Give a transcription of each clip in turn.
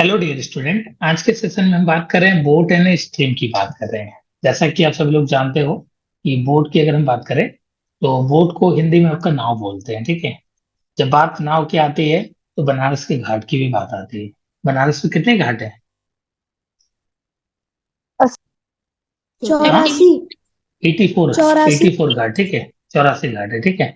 Hello dear student. आज के session में हम बात कर रहे हैं बोट एंड स्ट्रीम की बात कर रहे हैं। जैसा कि आप सभी लोग जानते हो कि बोट की अगर हम बात करें तो बोट को हिंदी में आपका नाव बोलते हैं। ठीक है। जब बात नाव की आती है तो बनारस के घाट की भी बात आती है। बनारस में कितने घाट हैं? हाँ, 84। 84। 84। 84 घाट, ठीक है। 84 घाट है, ठीक है।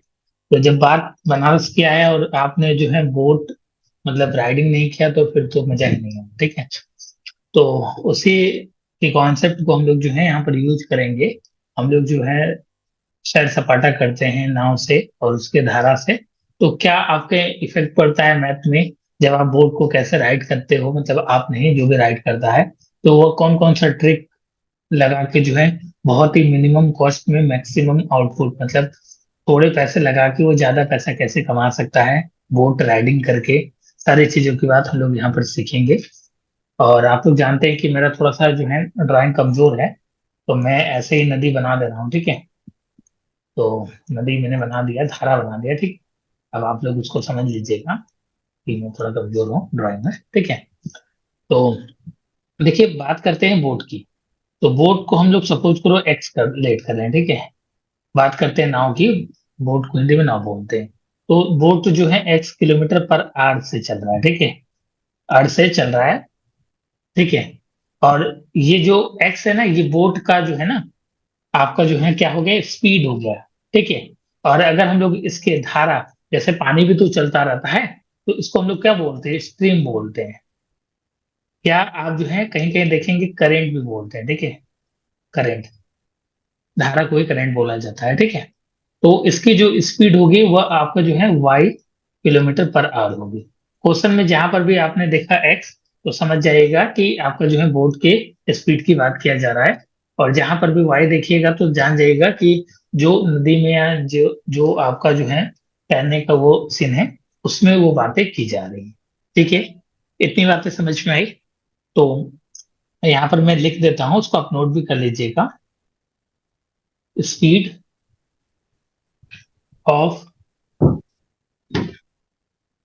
तो जब बात बनारस की आए और आपने जो है बोट मतलब राइडिंग नहीं किया तो फिर तो मजा ही नहीं है, ठीक है। तो उसी के कॉन्सेप्ट को हम लोग जो है यहाँ पर यूज करेंगे। हम लोग जो है सैर सपाटा करते हैं नाव से और उसके धारा से। तो क्या आपके इफेक्ट पड़ता है मैथ में जब आप बोट को कैसे राइड करते हो, मतलब आप नहीं जो भी राइड करता है तो वो कौन कौन सा ट्रिक लगा के जो है बहुत ही मिनिमम कॉस्ट में मैक्सिमम आउटपुट, मतलब थोड़े पैसे लगा के वो ज्यादा पैसा कैसे कमा सकता है बोट राइडिंग करके। सारी चीजों की बात हम लोग यहाँ पर सीखेंगे। और आप लोग जानते हैं कि मेरा थोड़ा सा जो है ड्राइंग कमजोर है, तो मैं ऐसे ही नदी बना दे रहा हूँ, ठीक है। तो नदी मैंने बना दिया, धारा बना दिया, ठीक। अब आप लोग उसको समझ लीजिएगा कि मैं थोड़ा कमजोर हूँ ड्राइंग में, ठीक है। तो देखिए, बात करते हैं बोट की। तो बोट को हम लोग सपोज करो एक्स कर लेट कर रहे हैं, ठीक है। बात करते हैं नाव की। बोट को हिंदी में नाव बोलते हैं। तो बोट जो है एक्स किलोमीटर पर आवर से चल रहा है, ठीक है। आवर से चल रहा है, ठीक है। और ये जो एक्स है ना, ये बोट का जो है ना आपका जो है क्या हो गया, स्पीड हो गया, ठीक है। और अगर हम लोग इसके धारा, जैसे पानी भी तो चलता रहता है, तो इसको हम लोग क्या बोलते हैं, स्ट्रीम बोलते हैं। क्या आप जो है कहीं कहीं देखेंगे करेंट भी बोलते हैं, ठीक है। करेंट, धारा को ही करंट बोला जाता है, ठीक है। तो इसकी जो स्पीड होगी वह आपका जो है वाई किलोमीटर पर आवर होगी। क्वेश्चन में जहां पर भी आपने देखा एक्स, तो समझ जाइएगा कि आपका जो है बोट के स्पीड की बात किया जा रहा है। और जहां पर भी वाई देखिएगा तो जान जाइएगा कि जो नदी में या जो जो आपका जो है तैरने का वो सीन है, उसमें वो बातें की जा रही है, ठीक है। इतनी बातें समझ में आई। तो यहाँ पर मैं लिख देता हूँ, उसको आप नोट भी कर लीजिएगा। Speed of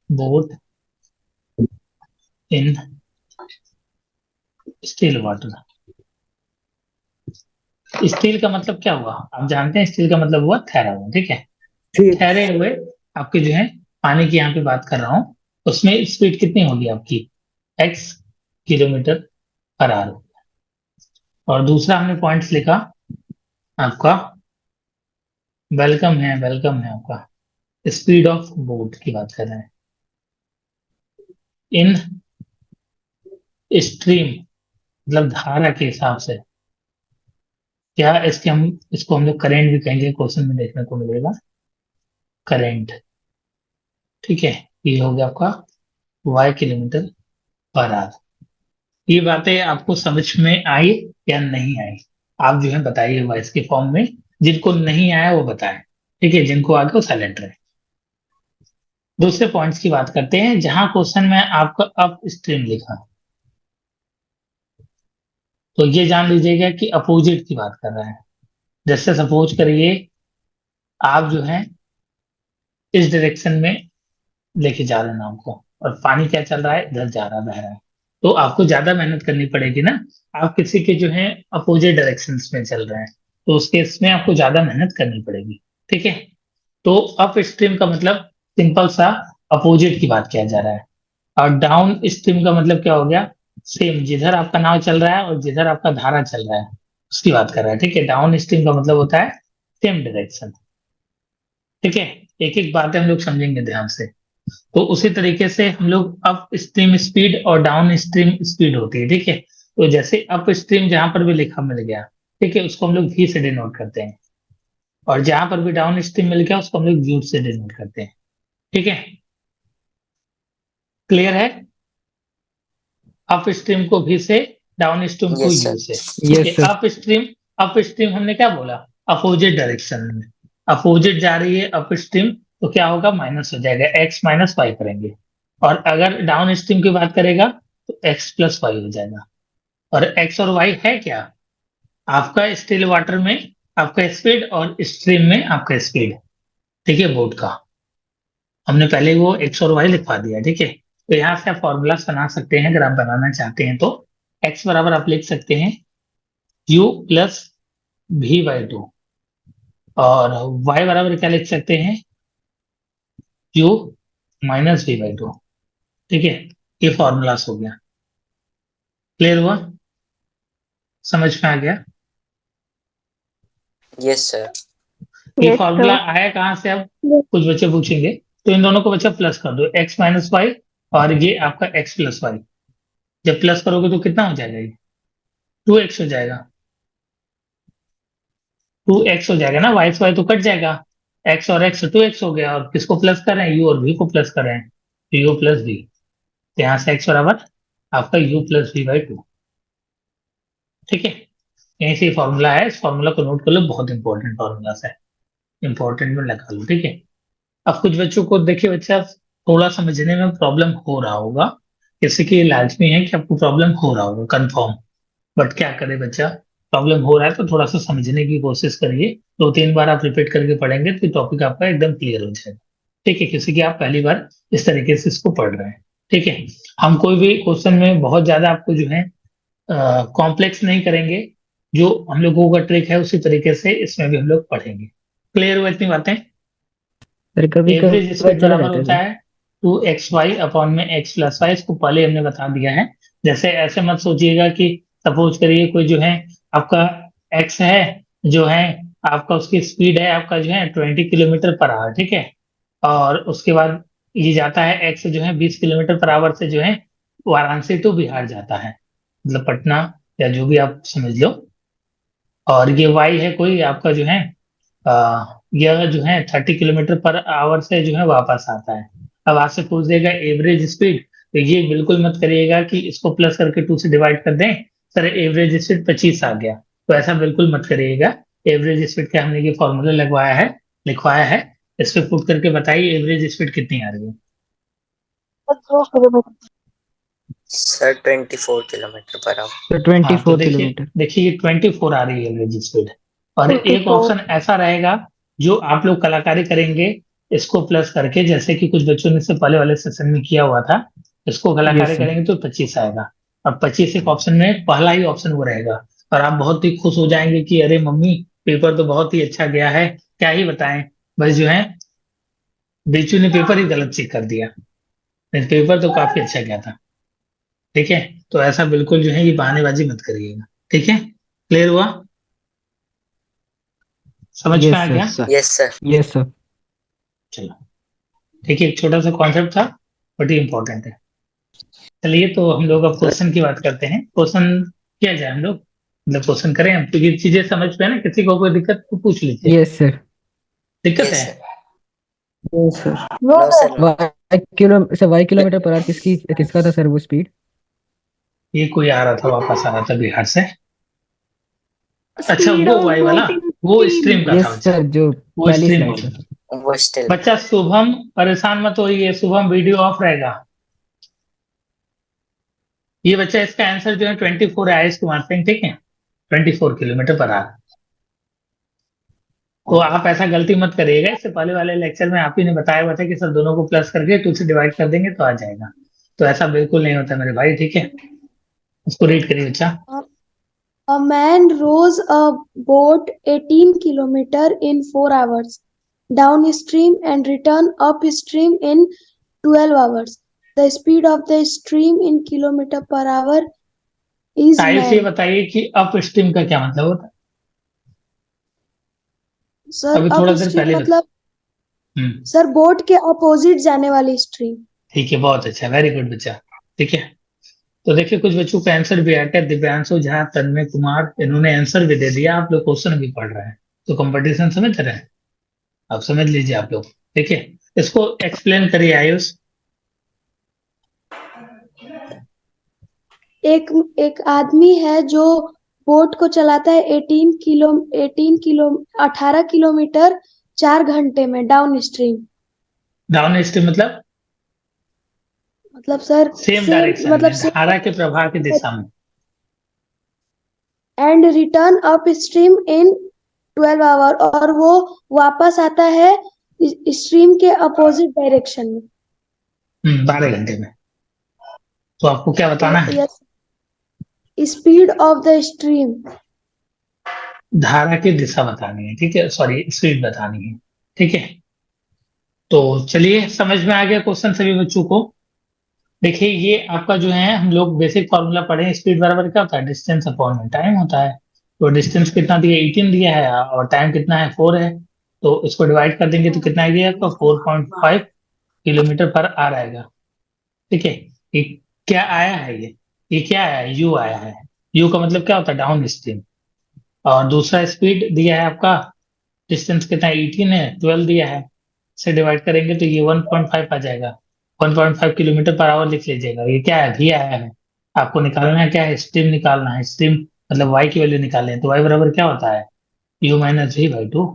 boat in still water. Steel का मतलब क्या हुआ, आप जानते हैं स्टील का मतलब हुआ ठहरा हुआ, ठीक है। ठीक। ठहरे हुए आपके जो है पानी की यहाँ पे बात कर रहा हूँ, उसमें स्पीड कितनी होगी आपकी, एक्स किलोमीटर पर आवर। और दूसरा हमने पॉइंट्स लिखा आपका, वेलकम है आपका, स्पीड ऑफ बोट की बात कर रहे हैं इन स्ट्रीम, मतलब धारा के हिसाब से। क्या इसके हम इसको हम लोग करेंट भी कहेंगे, क्वेश्चन में देखने को मिलेगा करेंट, ठीक है। ये हो गया आपका वाई किलोमीटर पर आवर। ये बातें आपको समझ में आई या नहीं आई? आप जो है बताइए वॉइस के फॉर्म में। जिनको नहीं आया वो बताएं, ठीक है। जिनको आ गया वो साइलेंट रहे। दूसरे पॉइंट्स की बात करते हैं, जहां क्वेश्चन में आपका अप स्ट्रीम लिखा, तो ये जान लीजिएगा कि अपोजिट की बात कर रहा है। जैसे सपोज करिए आप जो है इस डायरेक्शन में लेके जा रहे हैं नाव को, और पानी क्या चल रहा है, इधर जा रहा बह रहा है। तो आपको ज्यादा मेहनत करनी पड़ेगी ना। आप किसी के जो है अपोजिट डायरेक्शंस में चल रहे हैं, तो उस केस में आपको ज्यादा मेहनत करनी पड़ेगी, ठीक है। तो अप स्ट्रीम का मतलब सिंपल सा अपोजिट की बात किया जा रहा है। और डाउन स्ट्रीम का मतलब क्या हो गया, सेम जिधर आपका नाव चल रहा है और जिधर आपका धारा चल रहा है उसकी बात कर रहा है, ठीक है। डाउन स्ट्रीम का मतलब होता है सेम डायरेक्शन, ठीक है। एक एक बातें हम लोग समझेंगे ध्यान से। तो उसी तरीके से हम लोग अप स्ट्रीम स्पीड और डाउन स्ट्रीम स्पीड होती है, ठीक है। तो जैसे अप स्ट्रीम जहां पर भी लिखा मिल गया, ठीक है, उसको हम लोग वी से डिनोट करते हैं। और जहां पर भी डाउन स्ट्रीम मिल गया उसको हम लोग यू से डिनोट करते हैं, ठीक है। क्लियर है? अप स्ट्रीम को वी से, डाउन स्ट्रीम को यस यू सर। से, ठीक है। Yes sir. अप स्ट्रीम हमने क्या बोला, अपोजिट डायरेक्शन में। अपोजिट जा रही है अप स्ट्रीम, तो क्या होगा, माइनस हो जाएगा, एक्स माइनस वाई करेंगे। और अगर डाउन स्ट्रीम की बात करेगा तो एक्स प्लस वाई हो जाएगा। और एक्स और वाई है क्या, आपका स्टिल वाटर में आपका स्पीड और स्ट्रीम में आपका स्पीड, ठीक है, बोट का। हमने पहले वो एक्स और वाई लिखवा दिया, ठीक है। तो यहाँ से आप फॉर्मूला बना सकते हैं अगर आप बनाना चाहते हैं तो। x बराबर आप लिख सकते हैं u plus V by two, और y बराबर क्या लिख सकते हैं, u minus V by two. ठीक है, ये फॉर्मूलास हो गया। क्लियर हुआ, समझ में आ गया? Yes sir. ये Yes, फॉर्मूला sir. आया कहाँ से? अब कुछ बच्चे पूछेंगे, तो इन दोनों को बच्चा प्लस कर दो, x माइनस वाई और ये आपका x प्लस वाई। जब प्लस करोगे तो कितना हो जाएगा, ये 2x हो जाएगा। 2x हो जाएगा ना, y से y तो कट जाएगा, x और x 2x हो गया, और किसको प्लस कर रहे हैं, u और v को प्लस कर रहे हैं, तो u प्लस v। तो यहाँ से x बराबर आपका u plus v by two. ठीक है, यहीं से फॉर्मूला है, इस फॉर्मूला को नोट कर लो, बहुत इंपॉर्टेंट फॉर्मूला है, इंपॉर्टेंट में लगा लो। ठीक है, अब कुछ बच्चों को देखिए बच्चा थोड़ा समझने में प्रॉब्लम हो रहा होगा, जैसे कि लाजमी है कि आपको प्रॉब्लम हो रहा होगा कंफर्म, बट क्या करे बच्चा, प्रॉब्लम हो रहा है तो थोड़ा सा समझने की कोशिश करिए, 2-3 बार आप रिपीट करके पढ़ेंगे तो टॉपिक आपका एकदम क्लियर हो जाएगा। ठीक है, किसी की आप पहली बार इस तरीके से इसको पढ़ रहे हैं। ठीक है, हम कोई भी क्वेश्चन में बहुत ज्यादा आपको जो है कॉम्प्लेक्स नहीं करेंगे, जो हम लोगों का ट्रिक है उसी तरीके से इसमें भी हम लोग पढ़ेंगे। क्लियर हुआ इतनी बातें? सर कभी एवरेज कभी स्पीड चला बराबर जाता है होता सर। है 2xy अपॉन में x प्लस वाई, इसको पहले हमने बता दिया है। जैसे ऐसे मत सोचिएगा कि सपोज करिए कोई जो है आपका x है, जो है आपका उसकी स्पीड है आपका जो है 20 किलोमीटर पर आवर। ठीक है, और उसके बाद ये जाता है x जो है 20 किलोमीटर पर आवर से जो है वाराणसी टू बिहार जाता है, मतलब पटना या जो भी आप समझ लो। और ये y है कोई आपका जो है यह जो है 30 किलोमीटर पर आवर से जो है वापस आता है। अब आपसे पूछ देगा एवरेज स्पीड, तो ये बिल्कुल मत करिएगा कि इसको प्लस करके 2 से डिवाइड कर दें, सर एवरेज स्पीड 25 आ गया, तो ऐसा बिल्कुल मत करिएगा। एवरेज स्पीड का हमने ये फॉर्मूला लगवाया है, लिखवाया है, इस पे पुट करके बताइए एवरेज स्पीड कितनी आ रही है। 2 kilometre. Sir 24 kilometre per our. तो ट्वेंटी हाँ तो फोर देखिए किलोमीटर देखिए ये 24 आ रही है एवरेज स्पीड। और एक 24. ऑप्शन ऐसा रहेगा जो आप लोग कलाकारी करेंगे इसको प्लस करके, जैसे कि कुछ बच्चों ने इससे पहले वाले सेशन में किया हुआ था, इसको यस कलाकारी सर। करेंगे तो 25 आएगा। और 25 एक ऑप्शन में पहला ही ऑप्शन वो रहेगा, और आप बहुत ही खुश हो जाएंगे कि अरे मम्मी पेपर तो बहुत ही अच्छा गया है, क्या ही बताएं, बस जो है बेचू ने पेपर ही गलत चेक कर दिया, नहीं पेपर तो काफी अच्छा गया था। ठीक है, तो ऐसा बिल्कुल जो है ये बहानेबाजी मत करिएगा। ठीक है, क्लियर हुआ, समझ में यस आ सर। गया? Yes sir. Yes sir. चलो, ठीक है, एक छोटा सा कॉन्सेप्ट था बट ये इंपॉर्टेंट है। चलिए तो हम लोग अब क्वेश्चन की बात करते हैं, क्वेश्चन किया जाए हम लोग, मतलब क्वेश्चन करें हम, तो ये चीजें समझ पे है ना, किसी को कोई दिक्कत तो पूछ लीजिए। Yes sir. दिक्कत यस है? Sir. Yes sir. No, no sir. Sir, no. Y kilometre per hour किसका था सर वो स्पीड? ये कोई आ रहा था, वापस आ रहा था बिहार से। अच्छा Speed वो of वाई वाला, boat in वो steam. स्ट्रीम का था यस बच्चा, सर, जो वो पहली स्ट्रीम स्लाइड बोल पे। रहा था। वो स्टिल। बच्चा शुभम परेशान मत होइए, शुभम वीडियो ऑफ रहेगा। ये बच्चा इसका आंसर जो है 24 है, इसको मारते हैं। ठीक है, 24 किलोमीटर पर आवर। तो आप ऐसा गलती मत करिएगा, इससे पहले वाले लेक्चर में आप ही ने बताया हुआ था कि सर दोनों को प्लस करके 2 से डिवाइड कर देंगे तो आ जाएगा, तो ऐसा बिल्कुल नहीं होता मेरे भाई। ठीक है, उसको रीड करिए बच्चा। A man rows a boat 18 kilometer in 4 hours downstream and return upstream in 12 hours. The speed of the stream in kilometer per hour is type से ये 9. बताइए कि अप स्ट्रीम का क्या मतलब होता है? सर अभी थोड़ा देर अपस्ट्रीम पहले मतलब हम्म, सर बोट के अपोजिट जाने वाली स्ट्रीम. ठीक है, बहुत अच्छा, वेरी गुड बच्चा। ठीक है, तो देखिए कुछ बच्चों का आंसर भी आया है, दिव्यांशु झा, तन्मय कुमार, इन्होंने आंसर भी दे दिया, आप लोग क्वेश्चन भी पढ़ रहे हैं, तो कंपटीशन समझ रहे हैं, आप समझ लीजिए आप लोग। ठीक है, इसको एक्सप्लेन करिए आयुष। एक आदमी है जो बोट को चलाता है 18 किलोमीटर 4 घंटे में डाउन स्ट्रीम. डाउन स्ट्रीम मतलब सर सेम सेम डायरेक्शन मतलब में, सेम धारा के प्रवाह की दिशा में। And return up stream in 12 hour, और वो वापस आता है स्ट्रीम के अपोजिट डायरेक्शन में 12 घंटे में। तो आपको क्या बताना है? Yes. Speed of the stream. धारा की दिशा बतानी है, ठीक है, सॉरी स्पीड बतानी है, ठीक है। तो चलिए, समझ में आ गया क्वेश्चन सभी बच्चों को? देखिए, ये आपका जो है, हम लोग बेसिक फॉर्मूला पढ़े हैं, स्पीड बराबर क्या होता है, डिस्टेंस अपॉन में टाइम होता है। तो डिस्टेंस कितना दिया, 18 दिया है, और टाइम कितना है, 4 है। तो इसको डिवाइड कर देंगे तो कितना आएगा आपका, 4.5 किलोमीटर पर आवर आएगा, ठीक है। ये क्या आया है, ये क्या आया है, यू आया है। यू का मतलब क्या होता है, डाउन स्ट्रीम। और दूसरा स्पीड दिया है आपका, डिस्टेंस कितना है, 18 है, 12 दिया है, से डिवाइड करेंगे तो ये 1.5 आ जाएगा। 1.5 किलोमीटर पर आवर लिख लीजिएगा। ये क्या है, भी आया है। आपको निकालना है क्या है, स्ट्रीम निकालना है, स्ट्रीम मतलब वाई की वैल्यू निकालें, तो वाई बराबर क्या होता है, U minus V by two.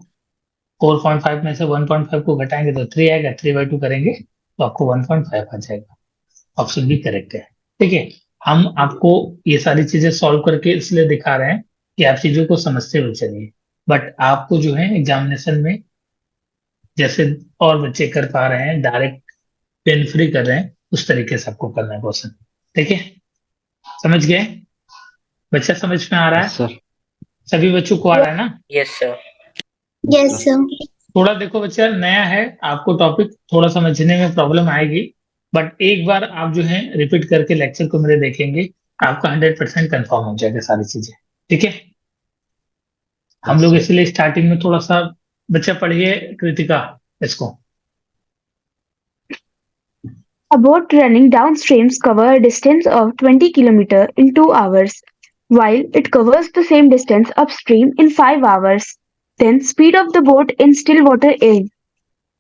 4.5 में से 1.5 को घटाएंगे तो 3 आएगा, 3/2 करेंगे तो आपको 1.5 आ जाएगा। ऑप्शन भी करेक्ट है, ठीक है। हम आपको ये सारी चीजें सॉल्व करके इसलिए दिखा रहे हैं कि आप चीजों को समझते हुए चलिए। बट आपको जो है एग्जामिनेशन में जैसे और बच्चे कर पा रहे हैं, डायरेक्ट पेन फ्री कर रहे हैं, उस तरीके से आपको करना है क्वेश्चन, ठीक है। समझ गए बच्चा, समझ में आ रहा यस है? सर। सभी बच्चों को आ रहा है ना? Yes sir. Yes, sir. थोड़ा देखो बच्चा, नया है, आपको टॉपिक थोड़ा समझने में प्रॉब्लम आएगी। बट एक बार आप जो है रिपीट करके लेक्चर को मेरे देखेंगे, आपका 100% कंफर्म हो जाएगा सारी चीजें, ठीक है। हम लोग इसलिए स्टार्टिंग में थोड़ा सा, बच्चा पढ़िए कृतिका इसको। A boat running downstreams covers a distance of 20 km in 2 hours, while it covers the same distance upstream in 5 hours. Then speed of the boat in still water is.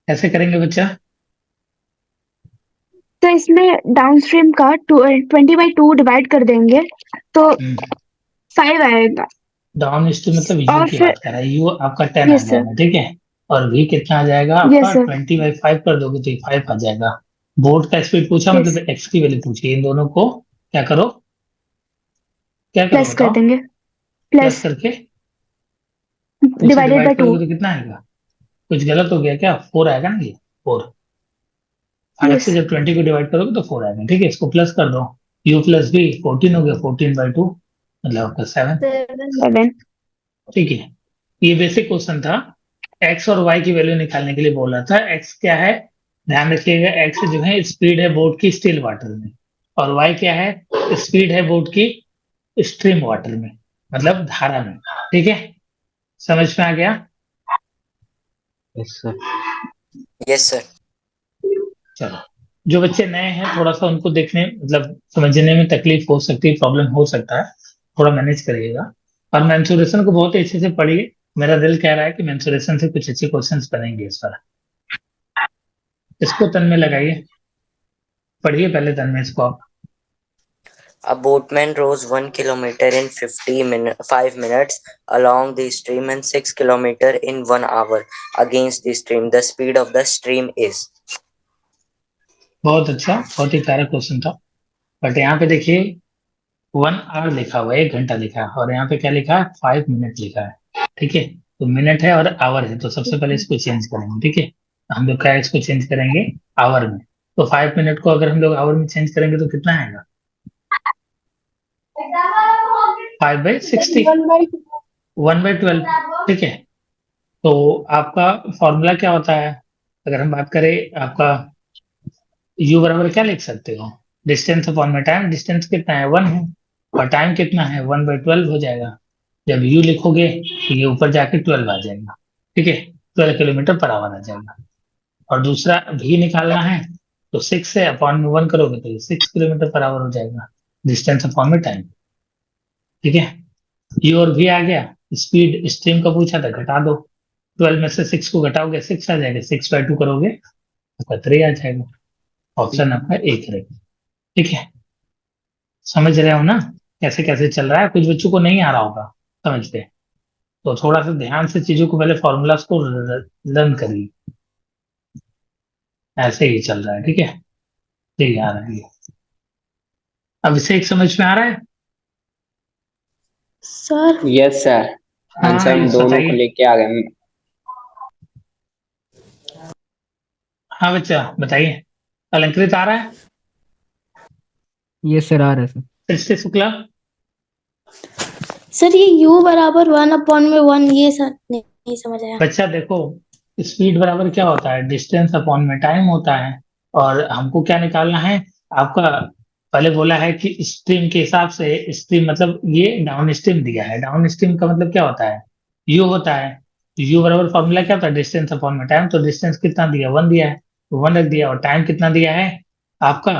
कैसे करेंगे बच्चा? तो इसमें डाउनस्ट्रीम का 20/2 डिवाइड कर देंगे तो 5 आएगा। डाउन स्ट्रीम मतलब यू और की फिर बात कर रहा है, यू आपका 10 आ यस सर। जाएगा, ठीक है। और वी कितना आ जाएगा यस आपका, सर। 20/5 कर दोगे तो ये 5 आ जाएगा। बोर्ड का स्पीड पूछा, यस, मतलब एक्स की वैल्यू पूछी, इन दोनों को क्या करो, क्या करो प्लस कर बताओ, देंगे। प्लस प्लस करके इसे डिवाइडेड बाय डिवाइड 2। करोगे तो कितना आएगा? कुछ गलत हो गया क्या, 4 आएगा ना, ये 4। 5 से यस, जब 20 को डिवाइड करोगे तो 4 आएगा, ठीक है। इसको प्लस कर दो, यू प्लस बी 14 हो गया, 14/2 मतलब आपका 7, 7। ठीक है। ये बेसिक क्वेश्चन था, एक्स और वाई की वैल्यू निकालने के लिए बोल रहा था। एक्स क्या है, ध्यान रखिएगा, एक्स जो है स्पीड है बोट की स्टिल वाटर में, और वाई क्या है, स्पीड है बोट की स्ट्रीम वाटर में, मतलब धारा में, ठीक है। समझ में आ गया? Yes sir. Yes sir. चलो, जो बच्चे नए हैं थोड़ा सा उनको देखने मतलब समझने में तकलीफ हो सकती है, प्रॉब्लम हो सकता है, थोड़ा मैनेज करिएगा। और मेंसुरेशन को बहुत ही अच्छे से पढ़िए, मेरा दिल कह रहा है कि मेंसुरेशन से कुछ अच्छे क्वेश्चंस बनेंगे इस बार। इसको तन में लगाइए, पढ़िए पहले तन में इसको आप। A boatman rows 1 kilometer in 5 minutes along the stream and 6 kilometer in 1 hour against the stream. The speed of the stream is. बहुत अच्छा, बहुत ही प्यारा क्वेश्चन था। बट यहाँ पे देखिए 1 आवर लिखा हुआ है, 1 घंटा लिखा है, और यहाँ पे क्या लिखा है, 5 मिनट लिखा है, ठीक है। तो मिनट है और आवर है, तो सबसे पहले इसको चेंज करेंगे, ठीक है। हम लोग क्या है, इसको चेंज करेंगे आवर में। तो 5 मिनट को अगर हम लोग आवर में चेंज करेंगे तो कितना आएगा, 5/60, 1/12, ठीक है। तो आपका फॉर्मूला क्या होता है, अगर हम बात करें आपका, यू बराबर क्या लिख सकते हो, डिस्टेंस अपॉन में टाइम। डिस्टेंस कितना है, 1 है, और टाइम कितना है, 1/12 हो जाएगा। जब यू लिखोगे तो ये ऊपर जाके 12 आ जाएगा, ठीक है, 12 किलोमीटर पर आवर आ जाएगा। और दूसरा भी निकालना है, तो 6 से अपॉन में 1 करोगे तो ये 6 किलोमीटर पर आवर हो जाएगा, डिस्टेंस अपॉन में टाइम, ठीक है। यू और भी आ गया। स्पीड स्ट्रीम का पूछा था, घटा दो, 12 में से 6 को घटाओगे 6 आ जाएगा, 6/2 करोगे तो 3 आ जाएगा। ऑप्शन आपका एक रहेगा, ठीक है। समझ रहे हो ना कैसे कैसे चल रहा है, कुछ बच्चों को नहीं आ रहा होगा समझते, तो थोड़ा सा ध्यान से चीजों को पहले फॉर्मूलाज को लर्न करिए। ऐसे ही चल रहा है, ठीक है, ठीक है, आ रहा है। अब इसे एक समझ में आ रहा है? Sir, yes sir. हाँ आंसर हम आयुष दोनों को बताइए। लेके आ गए। हाँ बच्चा बताइए, अलंकृत आ रहा है? ये सर आ रहा है सर। सृष्टि शुक्ला, सर ये u बराबर 1/1 ये सर नहीं समझ आया। बच्चा देखो, स्पीड बराबर क्या होता है, डिस्टेंस अपॉन में टाइम होता है। और हमको क्या निकालना है आपका, पहले बोला है कि स्ट्रीम के हिसाब से, स्ट्रीम मतलब ये डाउन स्ट्रीम दिया है, डाउन स्ट्रीम का मतलब क्या होता है, यू होता है। यू बराबर फॉर्मूला क्या होता है, डिस्टेंस अपॉन में टाइम। तो डिस्टेंस कितना दिया, 1 दिया है, तो 1 रख दिया। और टाइम कितना दिया है आपका,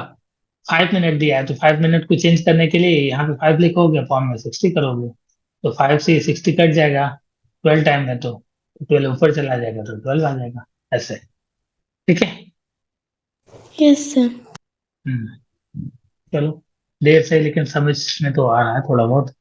5 मिनट दिया है। तो 5 मिनट को चेंज करने के लिए यहाँ पे 5 लिखोगे, अपॉन में 60 करोगे, तो 5 से 60 कट जाएगा। 12 टाइम है तो 12 ऊपर चला जाएगा तो 12 आ जाएगा, ऐसे। ठीक है। Yes sir. चलो, देर से लेकिन समझ में तो आ रहा है थोड़ा बहुत।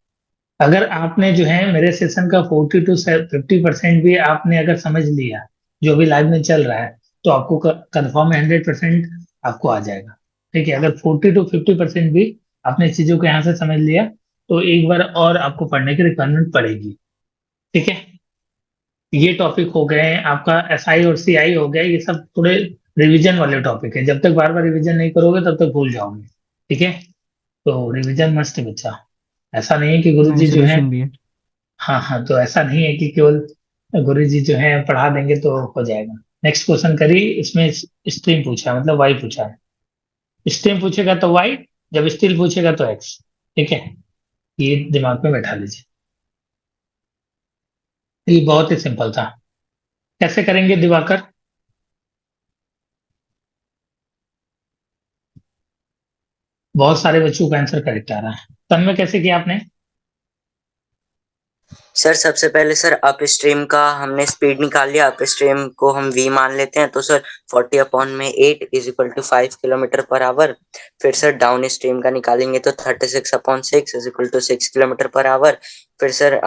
अगर आपने जो है मेरे सेशन का 40 to 50% भी आपने अगर समझ लिया, जो भी लाइव में चल रहा है, तो आपको कंफर्म 100% आपको आ जाएगा। ठीक है, अगर 40 to 50% भी आपने चीजों को यहाँ से समझ लिया, तो एक बार और आपको पढ़ने की रिक्वायरमेंट पड़ेगी। ठीक है, ये टॉपिक हो गए आपका, एसआई और सीआई हो गए, ये सब थोड़े रिवीजन वाले टॉपिक है। जब तक बार बार रिवीजन नहीं करोगे तब तक भूल जाओगे। ठीक है, तो रिवीजन मस्ट है बच्चा। ऐसा नहीं है कि गुरुजी जो है, मेंसुरेशन भी है। हाँ हाँ, तो ऐसा नहीं है कि केवल गुरुजी जो है पढ़ा देंगे तो हो जाएगा। नेक्स्ट क्वेश्चन करिए, इसमें स्ट्रीम पूछा है, मतलब वाई पूछा है। स्ट्रीम पूछेगा तो वाई, जब स्टील पूछेगा तो एक्स। ठीक है, ये दिमाग में बैठा लीजिए, ये बहुत ही सिंपल था। कैसे करेंगे दिवाकर? बहुत सारे बच्चों का आंसर करेक्ट आ रहा है। तन्मय कैसे किया आपने? सर सबसे पहले सर अप स्ट्रीम का हमने स्पीड निकाल लिया, अप स्ट्रीम को हम v मान लेते हैं, तो sir 40/8 is equal to 5 kilometre per hour. फिर सर डाउन स्ट्रीम का निकालेंगे तो 36/6 is equal to 6 kilometre per hour. फिर सर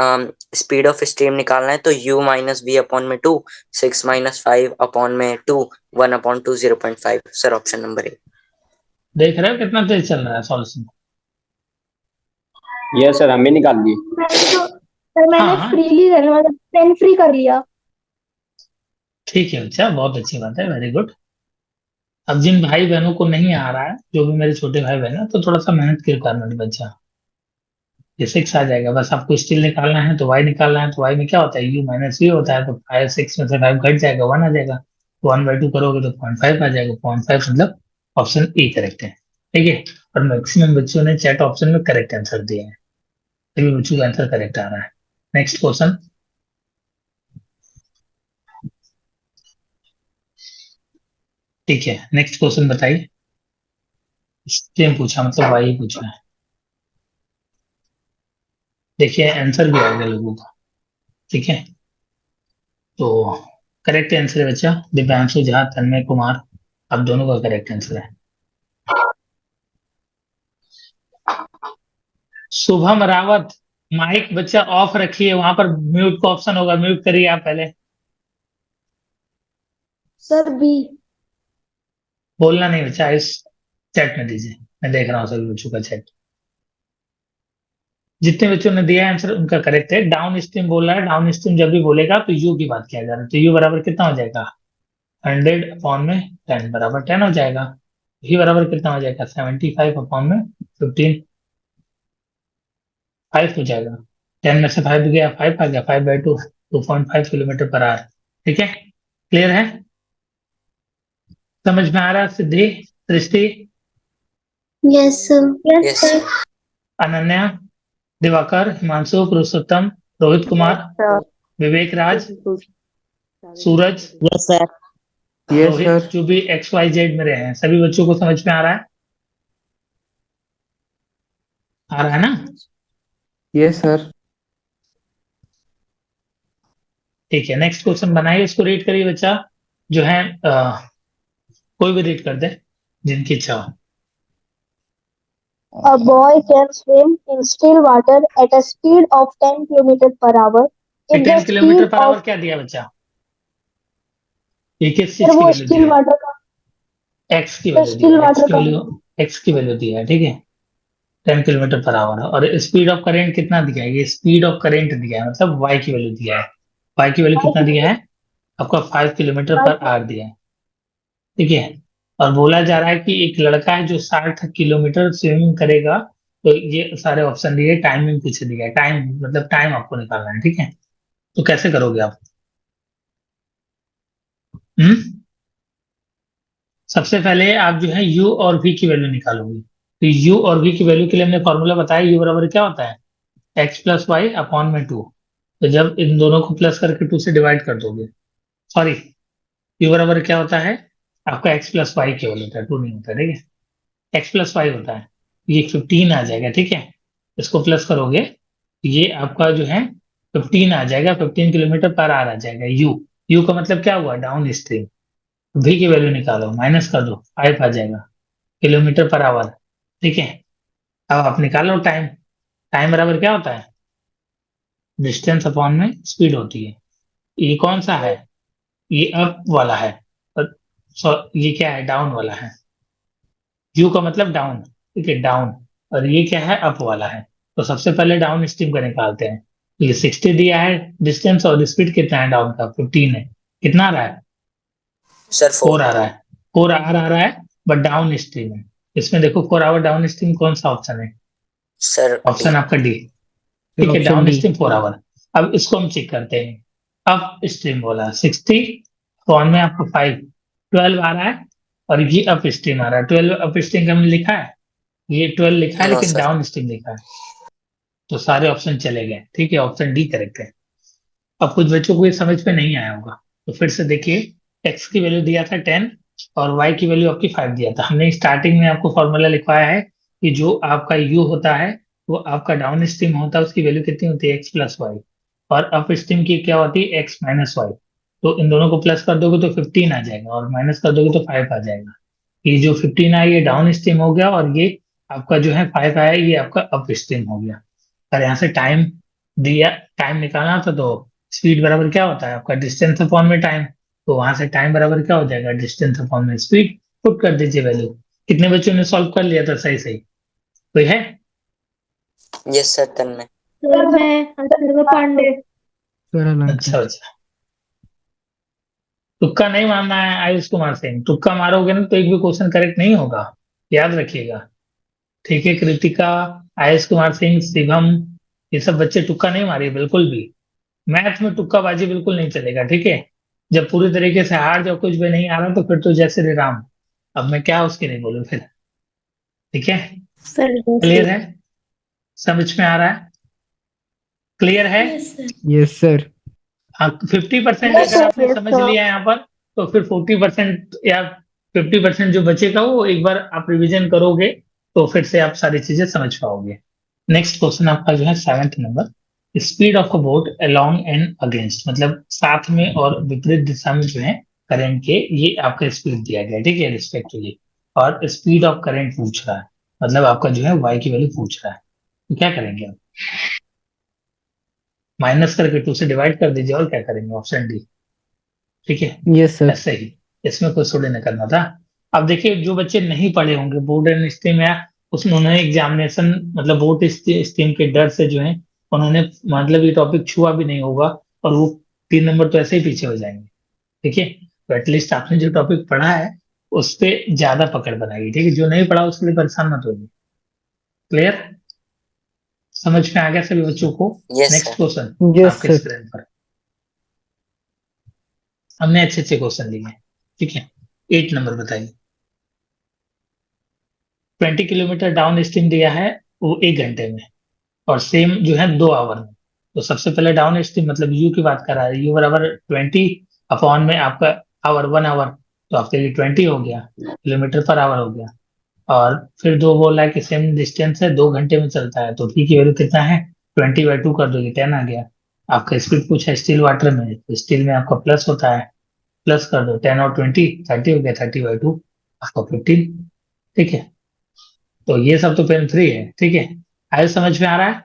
स्पीड ऑफ स्ट्रीम निकालना है तो u माइनस v अपॉन में 2, 6 माइनस 5 अपॉन में 2, 1/2 0.5। Sir option number A. देख रहे हो कितना तेज चल रहा है सॉल्यूशन? यस सर, हम भी निकाल लिए। सर मैंने हाँ हाँ, फ्रीली कर लिया, मतलब पेन फ्री कर लिया। ठीक है बच्चा, बहुत अच्छी बात है, वेरी गुड। अब जिन भाई बहनों को नहीं आ रहा है, जो भी मेरे छोटे भाई बहन है, तो थोड़ा सा मेहनत की रिक्वायरमेंट बच्चा, ये 6 आ जाएगा। बस आपको स्टील निकालना है तो वाई निकालना है, तो वाई में क्या होता है, यू माइनस वी होता है, तो 5 6 में से 5 घट जाएगा, 1 आ जाएगा। 1/2 करोगे तो 0.5 आ जाएगा, 0.5 मतलब ऑप्शन ए करेक्ट है। ठीक है, और मैक्सिमम बच्चों ने चैट ऑप्शन में करेक्ट आंसर दिया है, सभी बच्चों का आंसर करेक्ट आ रहा है। Next question. ठीक है, नेक्स्ट क्वेश्चन बताइए। सेम पूछा, मतलब वाई पूछा है। देखिए आंसर भी आ गया लोगों का। ठीक है, तो करेक्ट आंसर है बच्चा, दिव्यांशु झा, तन्मय कुमार, आप दोनों का करेक्ट आंसर है। शुभम रावत, माइक बच्चा ऑफ रखिए, वहां पर म्यूट का ऑप्शन होगा, म्यूट करिए आप पहले। Sir B. बोलना नहीं बच्चा, इस चैट में दीजिए, मैं देख रहा हूँ सभी बच्चों का चैट। जितने बच्चों ने दिया आंसर उनका करेक्ट है। डाउन स्ट्रीम बोल रहा है, डाउन स्ट्रीम जब भी बोलेगा तो यू की बात किया जा रहा है, तो यू बराबर कितना हो जाएगा, 100/10 बराबर 10 हो जाएगा। ही बराबर कितना हो जाएगा, 75/15, 5 हो जाएगा। 10 में से 5 गया, 5 आ गया, 5/2, 2.5 किलोमीटर पर आवर। ठीक है, क्लियर है, समझ में आ रहा है? Siddhi, Srishti, yes sir. Yes Ananya, Diwakar, Himanshu, Purushottam, Rohit Kumar, Vivek Raj, Suraj, yes sir. Yes Rohit, sir. जो भी XYZ में रहे हैं, सभी बच्चों को समझ में आ रहा है? आ रहा है ना? Yes sir. ठीक है, नेक्स्ट क्वेश्चन बनाइए, इसको रीड करिए बच्चा, जो है कोई भी रीड कर दे जिनकी इच्छा हो। A boy can swim in still water at a speed of 10 kilometers per hour. ये If the 10 kilometre speed per hour of क्या दिया बच्चा, ये किस सर चीज की वो वैल्यू स्टिल दिया वाटर का, है, एक्स की सर वैल्यू दिया स्टिल है, एक्स वाटर की का। वैल्यू, एक्स की वैल्यू दिया है। ठीक है, 10 किलोमीटर पर आवर है, और स्पीड ऑफ करेंट कितना दिया है, ये स्पीड ऑफ करेंट दिया है, मतलब वाई की वैल्यू दिया है। वाई की वैल्यू कितना दिया है आपका, 5 किलोमीटर पर आवर दिया है। ठीक है, और बोला जा रहा है कि एक लड़का है जो 60 किलोमीटर स्विमिंग करेगा। तो ये सारे ऑप्शन दिए, टाइमिंग पीछे दिया है, टाइम मतलब टाइम आपको निकालना है, ठीक है। तो कैसे करोगे आप? हम्म सबसे पहले आप जो है u और v की वैल्यू निकालोगे। तो u और v की वैल्यू के लिए हमने फॉर्मूला बताया, u बराबर क्या होता है, x प्लस वाई अपॉन में 2। तो जब इन दोनों को प्लस करके 2 से डिवाइड कर दोगे, सॉरी, u बराबर क्या होता है आपका, x प्लस वाई केवल होता है, 2 नहीं होता, ठीक है, x प्लस वाई होता है। ये 15 आ जाएगा, ठीक है। इसको प्लस करोगे, ये आपका जो है 15 आ जाएगा, 15 किलोमीटर पर आवर आ जाएगा। यू का मतलब क्या हुआ, डाउन स्ट्रीम। v की वैल्यू निकालो, माइनस कर दो, 5 आ जाएगा किलोमीटर पर आवर, ठीक है। अब आप निकालो टाइम। टाइम बराबर क्या होता है, डिस्टेंस अपॉन में स्पीड होती है। ये कौन सा है, ये अप वाला है, और ये क्या है, डाउन वाला है। यू का मतलब डाउन, ठीक है, डाउन। और ये क्या है, अप वाला है। तो सबसे पहले डाउन स्ट्रीम का निकालते हैं। तो ये 60 दिया है डिस्टेंस, और स्पीड कितना है डाउन का, 15 है। कितना आ रहा है, सर 4 आ 4। रहा है। 4 आवर आ रहा है, बट डाउन स्ट्रीम है। इसमें देखो 4 आवर डाउन स्ट्रीम कौन सा ऑप्शन है, सर डी। ऑप्शन आपका डी, सर ठीक है, option down D. Stream 4 hour. अब इसको हम चेक करते हैं। अप स्ट्रीम बोला 60, फोन में आपको 12 आ रहा है, और ये अप स्ट्रीम आ रहा है। 12 अप स्ट्रीम हमने लिखा है, ये 12 लिखा है, नो लेकिन सर। डाउन स्ट्रीम लिखा है। तो सारे ऑप्शन चले गए, ठीक है, ऑप्शन डी करेक्ट है। अब कुछ बच्चों को ये समझ में नहीं आया होगा, तो फिर से देखिए। एक्स की वैल्यू दिया था 10, और वाई की वैल्यू आपकी 5 दिया था। हमने स्टार्टिंग में आपको फॉर्मूला लिखवाया है कि जो आपका यू होता है वो आपका डाउन स्ट्रीम होता है, उसकी वैल्यू कितनी होती है, एक्स प्लस वाई। और अप स्ट्रीम की क्या होती है, एक्स माइनस वाई। तो इन दोनों को प्लस कर दोगे तो 15 आ जाएगा, और माइनस कर दोगे तो 5 आ जाएगा। ये जो 15 आया ये डाउन स्ट्रीम हो गया, और ये आपका जो है 5 आया ये आपका अप स्ट्रीम हो गया। और यहाँ से टाइम दिया, टाइम निकालना था, तो स्पीड बराबर क्या होता है आपका, डिस्टेंस अपॉन में टाइम। तो वहां से टाइम बराबर क्या हो जाएगा, डिस्टेंस अपॉन में स्पीड। पुट कर दीजिए वैल्यू। कितने बच्चों ने सॉल्व कर लिया था सही सही, कोई है? यस सर, तन्मय। सर मैं अथर्व पांडे। सर अच्छा अलंकार। अच्छा, तुक्का नहीं मारना है आयुष कुमार सिंह, तुक्का मारोगे ना तो एक भी क्वेश्चन करेक्ट नहीं होगा, याद रखिएगा, ठीक है। कृतिका, आयुष कुमार सिंह, शिवम, ये सब बच्चे तुक्का नहीं मारिए बिल्कुल भी। मैथ में तुक्काबाजी बिल्कुल नहीं चलेगा, ठीक है। जब पूरी तरीके से हार जाओ, कुछ भी नहीं आ रहा, तो फिर तो जय श्री राम। अब मैं क्या उसके नहीं बोलूं फिर, ठीक है। सर क्लियर है, समझ में आ रहा है, क्लियर है। Yes sir. हाँ, 50% यस अगर सर। आपने यस समझ सर। लिया यहाँ पर, तो फिर 40% या 50% जो बचेगा वो एक बार आप रिवीजन करोगे, तो फिर से आप सारी चीजें समझ पाओगे। नेक्स्ट क्वेश्चन आपका जो है 7th number. Speed of a boat along and against, मतलब साथ में और विपरीत दिशा में जो है करंट के, ये आपका स्पीड दिया गया है, ठीक है, रिस्पेक्टिवली। और स्पीड ऑफ करंट पूछ रहा है, मतलब आपका जो है वाई की वैल्यू पूछ रहा है। तो क्या करेंगे आप, माइनस करके 2 से डिवाइड कर दीजिए, और क्या करेंगे, ऑप्शन डी, ठीक है। Yes sir. ऐसे ही, इसमें कुछ थोड़ी ना करना था। अब देखिए, जो बच्चे नहीं पढ़े होंगे बोर्ड एंड स्ट्रीम, या उसमें उन्होंने एग्जामिनेशन मतलब बोर्ड स्ट्रीम के डर से जो है उन्होंने मतलब ये टॉपिक छुआ भी नहीं होगा, और वो 3 नंबर तो ऐसे ही पीछे हो जाएंगे, ठीक है। तो एटलीस्ट आपने जो टॉपिक पढ़ा है उस पे ज्यादा पकड़ बनाइए, ठीक है। जो नहीं पढ़ा उसके लिए परेशान मत होइए। क्लियर, समझ में आ गया सभी बच्चों को? Yes next sir. Question yes आपके सर। स्क्रीन पर हमने अच्छे अच्छे क्वेश्चन लिए हैं, ठीक है। 8 नंबर बताइए। 20 किलोमीटर डाउन स्ट्रीम दिया है, वो 1 घंटे में, और सेम जो है 2 आवर में। तो सबसे पहले डाउन स्ट्रीम मतलब यू की बात कर रहा है, यू बराबर 20 अपॉन में आपका आवर, 1 आवर। तो आपके लिए 20 हो गया, किलोमीटर पर आवर हो गया। और फिर दो बोल रहा है कि सेम डिस्टेंस है, 2 घंटे में चलता है, तो पी की वैल्यू कितना है, 20/2 कर दोगे, 10 आ गया। आपका स्पीड पूछा स्टील वाटर में, तो स्टील में आपका प्लस होता है, प्लस कर दो, 10 और 20 30 हो गया, 30/2 आपका 15, ठीक है। तो ये सब तो पेन फ्री है, ठीक है। आगे समझ में आ रहा है,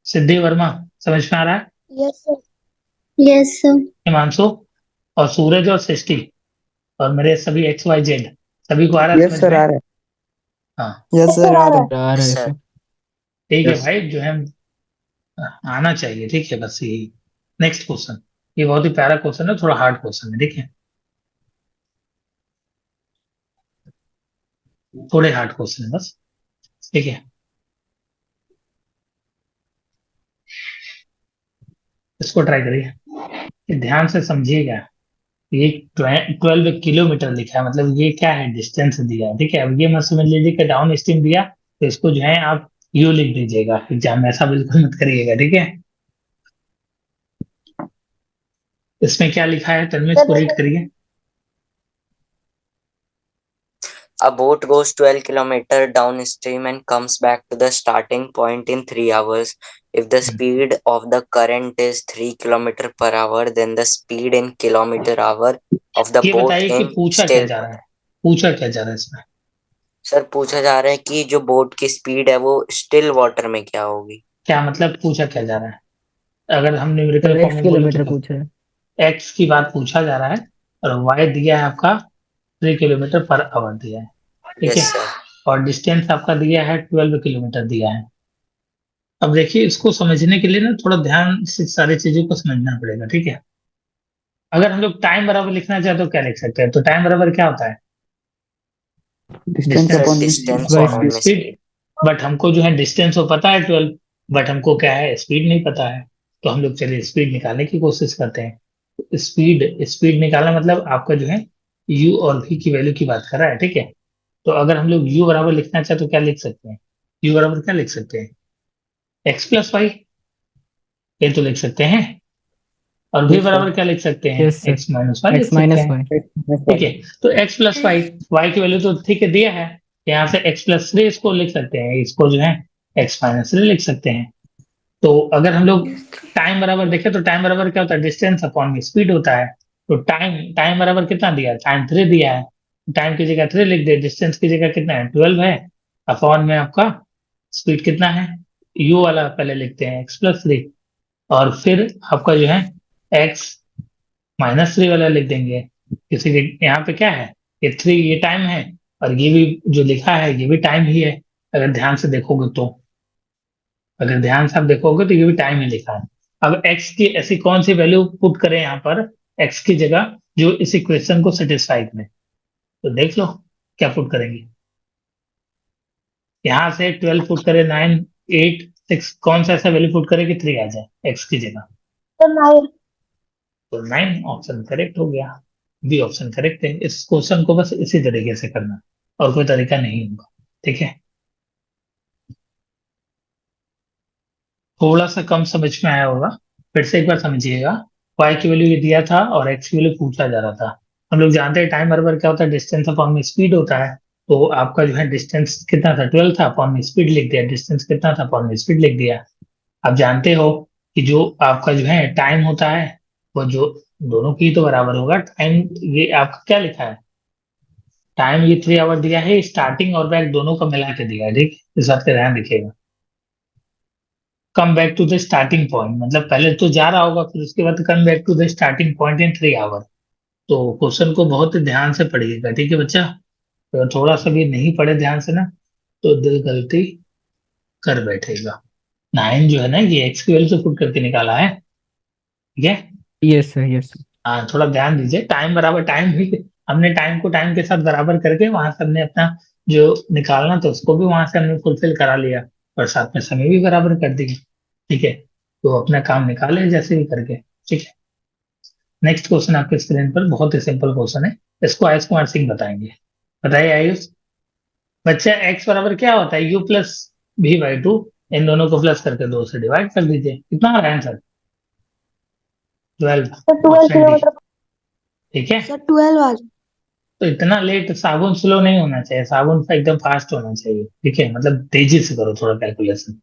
सिद्धि वर्मा, समझ में आ रहा है, Yes, sir. Yes, sir. Himanshu, और सूरज और सृष्टि, और मेरे सभी XYZ, सभी को आ रहा है यस समझ सर, में? आ रहा है। हाँ, यस सर, आ रहा है। सर आ रहा यस है सर। सर। ठीक है यस। भाई, जो है आना चाहिए, ठीक है, बस यही। नेक्स्ट क्वेश्चन, ये बहुत ही प्यारा क्वेश्चन है, थोड़ा हार्ड क्वेश्चन है, ठीक है। थोड़े हार्ड क्वेश्चन है बस, ठीक है। इसको ट्राई करिए, ये ध्यान से समझिएगा। ये 12 किलोमीटर लिखा है, मतलब ये क्या है, डिस्टेंस दिया है, ठीक है। अब ये मत समझ लीजिए कि डाउन स्ट्रीम दिया तो इसको जो है आप यू लिख दीजिएगा एग्जाम में, ऐसा बिल्कुल मत करिएगा, ठीक है। इसमें क्या लिखा है तन्मय, इसको रीड करिए। A boat goes 12 kilometer downstream and comes back to the starting point in 3 hours. If the speed of the current is 3 kilometer per hour, then the speed in kilometer hour of the ये boat बताइए कि in पूछा क्या still जा रहा water. है, पूछा क्या जा रहा है इसमें। सर पूछा जा रहा है कि जो बोट की स्पीड है वो स्टिल वाटर में क्या होगी। क्या मतलब पूछा क्या जा रहा है, अगर हम न्यूमेरिकल सर फॉर्म एक्स में बोले तो किलोमीटर क्या, पूछ रहे हैं। एक्स की बात पूछा जा रहा है और वाई दिया है आपका 3 किलोमीटर पर आवर दिया है, ठीक यस है। सर। और डिस्टेंस आपका दिया है 12 किलोमीटर दिया है। अब देखिए इसको समझने के लिए ना थोड़ा ध्यान से सारी चीजों को समझना पड़ेगा, ठीक है। अगर हम लोग टाइम बराबर लिखना चाहे तो क्या लिख सकते हैं, तो टाइम बराबर क्या होता है, distance distance sir upon distance by upon speed. में स्पीड। स्पीड। बट हमको जो है डिस्टेंस वो पता है 12, बट हमको क्या है स्पीड नहीं पता है। तो हम लोग चलिए स्पीड निकालने की कोशिश करते हैं। स्पीड स्पीड निकालना मतलब आपका जो है यू और v की वैल्यू की बात कर रहा है, ठीक है। तो अगर हम लोग u बराबर लिखना चाहे तो क्या लिख सकते हैं, u बराबर क्या लिख सकते हैं, x+y, ये तो लिख सकते हैं। और v यस सर। बराबर क्या लिख सकते हैं, यस सर। x-y लिख एक्स सकते माइनस हैं, वाई। ठीक है। तो x+y, y की वैल्यू तो ठीक है दिया है, यहाँ से x+3 इसको लिख सकते हैं, इसको जो है x-3 लिख सकते हैं। तो अगर हम लोग टाइम बराबर देखें तो टाइम बराबर क्या होता है, डिस्टेंस अपॉन में स्पीड होता है। तो टाइम टाइम बराबर कितना दिया है, टाइम 3 दिया है, टाइम की जगह 3 लिख दे, डिस्टेंस की जगह कितना है 12 है, अपॉन में आपका स्पीड कितना है, यू वाला पहले लिखते हैं x+3, और फिर आपका जो है x-3 वाला लिख देंगे। किसी के यहाँ पे क्या है, ये 3 ये टाइम है, और ये भी जो लिखा है ये भी टाइम ही है, अगर ध्यान से देखोगे तो। अगर ध्यान से आप देखोगे तो ये भी टाइम ही लिखा है। अब x की ऐसी कौन सी वैल्यू पुट करें यहाँ पर, x की जगह जो इस इक्वेशन को सेटिस्फाई करे, तो देख लो क्या पुट करेंगे। यहाँ से 12 पुट करे, 9, 8, 6, कौन सा ऐसा वैल्यू पुट करे कि 3 आ जाए x की जगह, तो 9 ऑप्शन करेक्ट हो गया, बी ऑप्शन करेक्ट है। इस क्वेश्चन को बस इसी तरीके से करना, और कोई तरीका नहीं होगा, ठीक है। थोड़ा सा कम समझ में आया होगा, फिर से एक बार समझिएगा। y की वैल्यू ये दिया था और x की वैल्यू पूछा जा रहा था। हम लोग जानते हैं टाइम बराबर क्या होता है, डिस्टेंस अपॉन में स्पीड होता है। तो आपका जो है डिस्टेंस कितना था 12 था, अपॉन में स्पीड लिख दिया, डिस्टेंस कितना था अपॉन में स्पीड लिख दिया। आप जानते हो कि जो आपका जो है टाइम होता है वो जो दोनों की तो बराबर होगा टाइम। ये आपका क्या लिखा है, टाइम ये 3 आवर दिया है, स्टार्टिंग और बैक दोनों का मिला के दिया है, ठीक। इस बात का ध्यान रखिएगा। Come back to the starting point मतलब पहले तो जा रहा होगा, फिर उसके बाद come back to the starting point in 3 hour. तो क्वेश्चन को बहुत ध्यान से पढ़िएगा, ठीक है बच्चा। तो थोड़ा सा भी नहीं पढ़े ध्यान से ना तो दिल गलती कर बैठेगा। 9 जो है ना ये एक्स की वैल्यू से पुट करके निकाला है, ठीक है। Yes sir. Yes sir. हाँ थोड़ा ध्यान दीजिए, टाइम बराबर टाइम भी, हमने टाइम को टाइम के साथ बराबर करके वहां से हमने अपना जो निकालना था उसको भी वहां से हमने फुलफिल करा लिया, और साथ में समय भी बराबर कर दिया, ठीक है। तो अपना काम निकाले जैसे भी करके, ठीक है। नेक्स्ट क्वेश्चन आपके स्क्रीन पर बहुत ही सिंपल क्वेश्चन है, इसको आयुष कुमार सिंह बताएंगे। बताइए आयुष। बच्चा एक्स बराबर क्या होता है, u+v/2, इन दोनों को प्लस करके 2 से डिवाइड कर दीजिए, कितना आ रहा है आंसर, 12, ऑप्शन डी, ठीक है। सर 12 आज। तो इतना लेट साबुन स्लो नहीं होना चाहिए, साबुन एकदम फास्ट होना चाहिए, ठीक है। मतलब तेजी से करो थोड़ा कैलकुलेशन,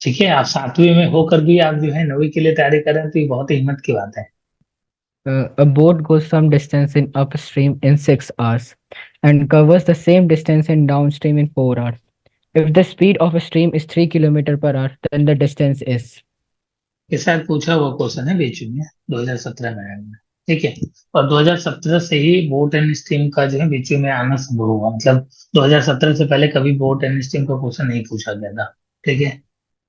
ठीक है। आप 7वीं में होकर भी आप जो है 9वीं के लिए तैयारी कर रहे हैं तो ये बहुत ही हिम्मत की बात है। A boat goes some distance in upstream in 6 hours and covers the same distance in downstream in 4 hours. If the speed of a stream is 3 kilometer per hour, then the distance is। ये शायद पूछा हुआ question है बीच में, 2017 में आया हुआ है, ठीक है। और 2017 से ही बोट एंड स्ट्रीम का जो है बीच में आना शुरू हुआ, मतलब 2017 से पहले कभी बोट एंड स्ट्रीम का क्वेश्चन नहीं पूछा गया था, ठीक है।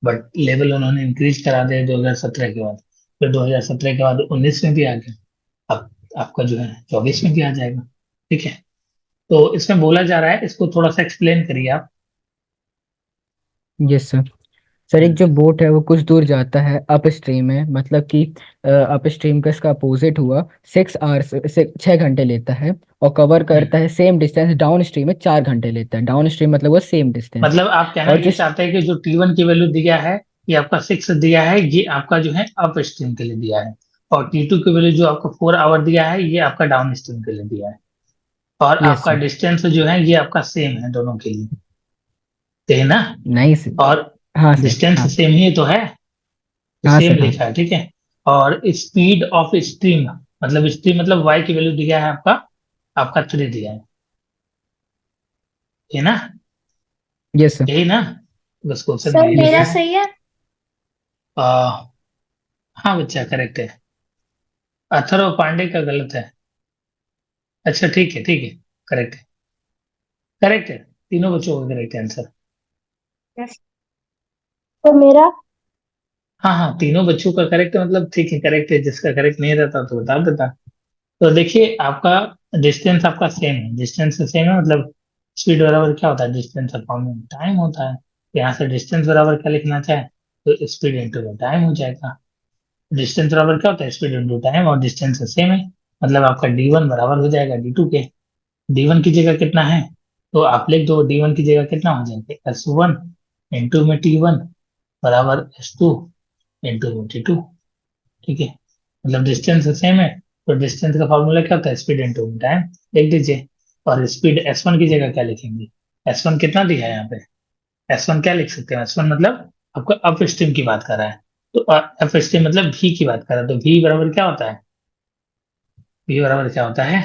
बट लेवल उन्होंने इंक्रीज करा दिया 2017 के बाद, फिर 2017 के बाद 19 में भी आ गया, अब आपका जो है 24 में भी आ जाएगा, ठीक है। तो इसमें बोला जा रहा है, इसको थोड़ा सा एक्सप्लेन करिए आप। Yes sir. सर एक जो बोट है वो कुछ दूर जाता है अप स्ट्रीम में, मतलब कि अप स्ट्रीम का इसका अपोजिट हुआ 6 आवर्स से 6 घंटे लेता है, और कवर करता है सेम डिस्टेंस डाउन स्ट्रीम में 4 घंटे लेता है। डाउन स्ट्रीम मतलब वो सेम डिस्टेंस। मतलब आप कहना और ये जिस चाहते हैं कि जो T1 की वैल्यू दिया है, ये आपका 6 दिया है, ये आपका जो है अप स्ट्रीम के लिए दिया है, और T2 की वैल्यू जो आपको 4 आवर दिया है, ये आपका डाउन स्ट्रीम के लिए दिया है, और यस आपका सर। डिस्टेंस जो है ये आपका सेम है दोनों के लिए, सही है ना? नहीं सर। और हाँ सर, डिस्टेंस हाँ। सेम ही तो है, तो हाँ सेम सर, हाँ। लिखा है, ठीक है। और स्पीड ऑफ स्ट्रीम, मतलब स्ट्रीम मतलब वाई की वैल्यू दिया है आपका, आपका 3 दिया है ना? Yes sir. यही ना? बस क्वेश्चन में सर यही यस लिखा मेरा सर। है। सही है। आ, हाँ बच्चा, करेक्ट है। अथर्व पांडे का गलत है। अच्छा ठीक है, ठीक है, करेक्ट है, करेक्ट है, तीनों बच्चों का करेक्ट आंसर। यस। तो मेरा हाँ हाँ, तीनों बच्चों का करेक्ट है, मतलब ठीक है, करेक्ट है, जिसका करेक्ट नहीं रहता तो बता देता। तो देखिए आपका डिस्टेंस आपका सेम है, डिस्टेंस सेम है, मतलब स्पीड बराबर क्या होता है, डिस्टेंस अपॉन टाइम होता है। तो यहाँ से डिस्टेंस बराबर क्या लिखना चाहे, तो स्पीड इंटू टाइम हो जाएगा। डिस्टेंस बराबर क्या होता है, स्पीड इंटू टाइम, और डिस्टेंस सेम है, मतलब आपका D1 बराबर हो जाएगा D2 के। D1 की जगह कितना है, तो आप लिख दो D1 की जगह कितना हो जाएगा, S1 इंटू में T1 बराबर S2 इंटू में T2, ठीक है। मतलब डिस्टेंस सेम है, तो डिस्टेंस का फॉर्मूला क्या होता है, स्पीड इंटू टाइम, लिख दीजिए। और स्पीड S1 की जगह क्या लिखेंगे, S1 कितना दिया है यहाँ पे, S1 क्या लिख सकते हैं, S1 मतलब आपका अप स्ट्रीम की बात कर रहा है, तो अप स्ट्रीम मतलब V की बात कर रहा है, तो V बराबर क्या होता है, V बराबर क्या होता है,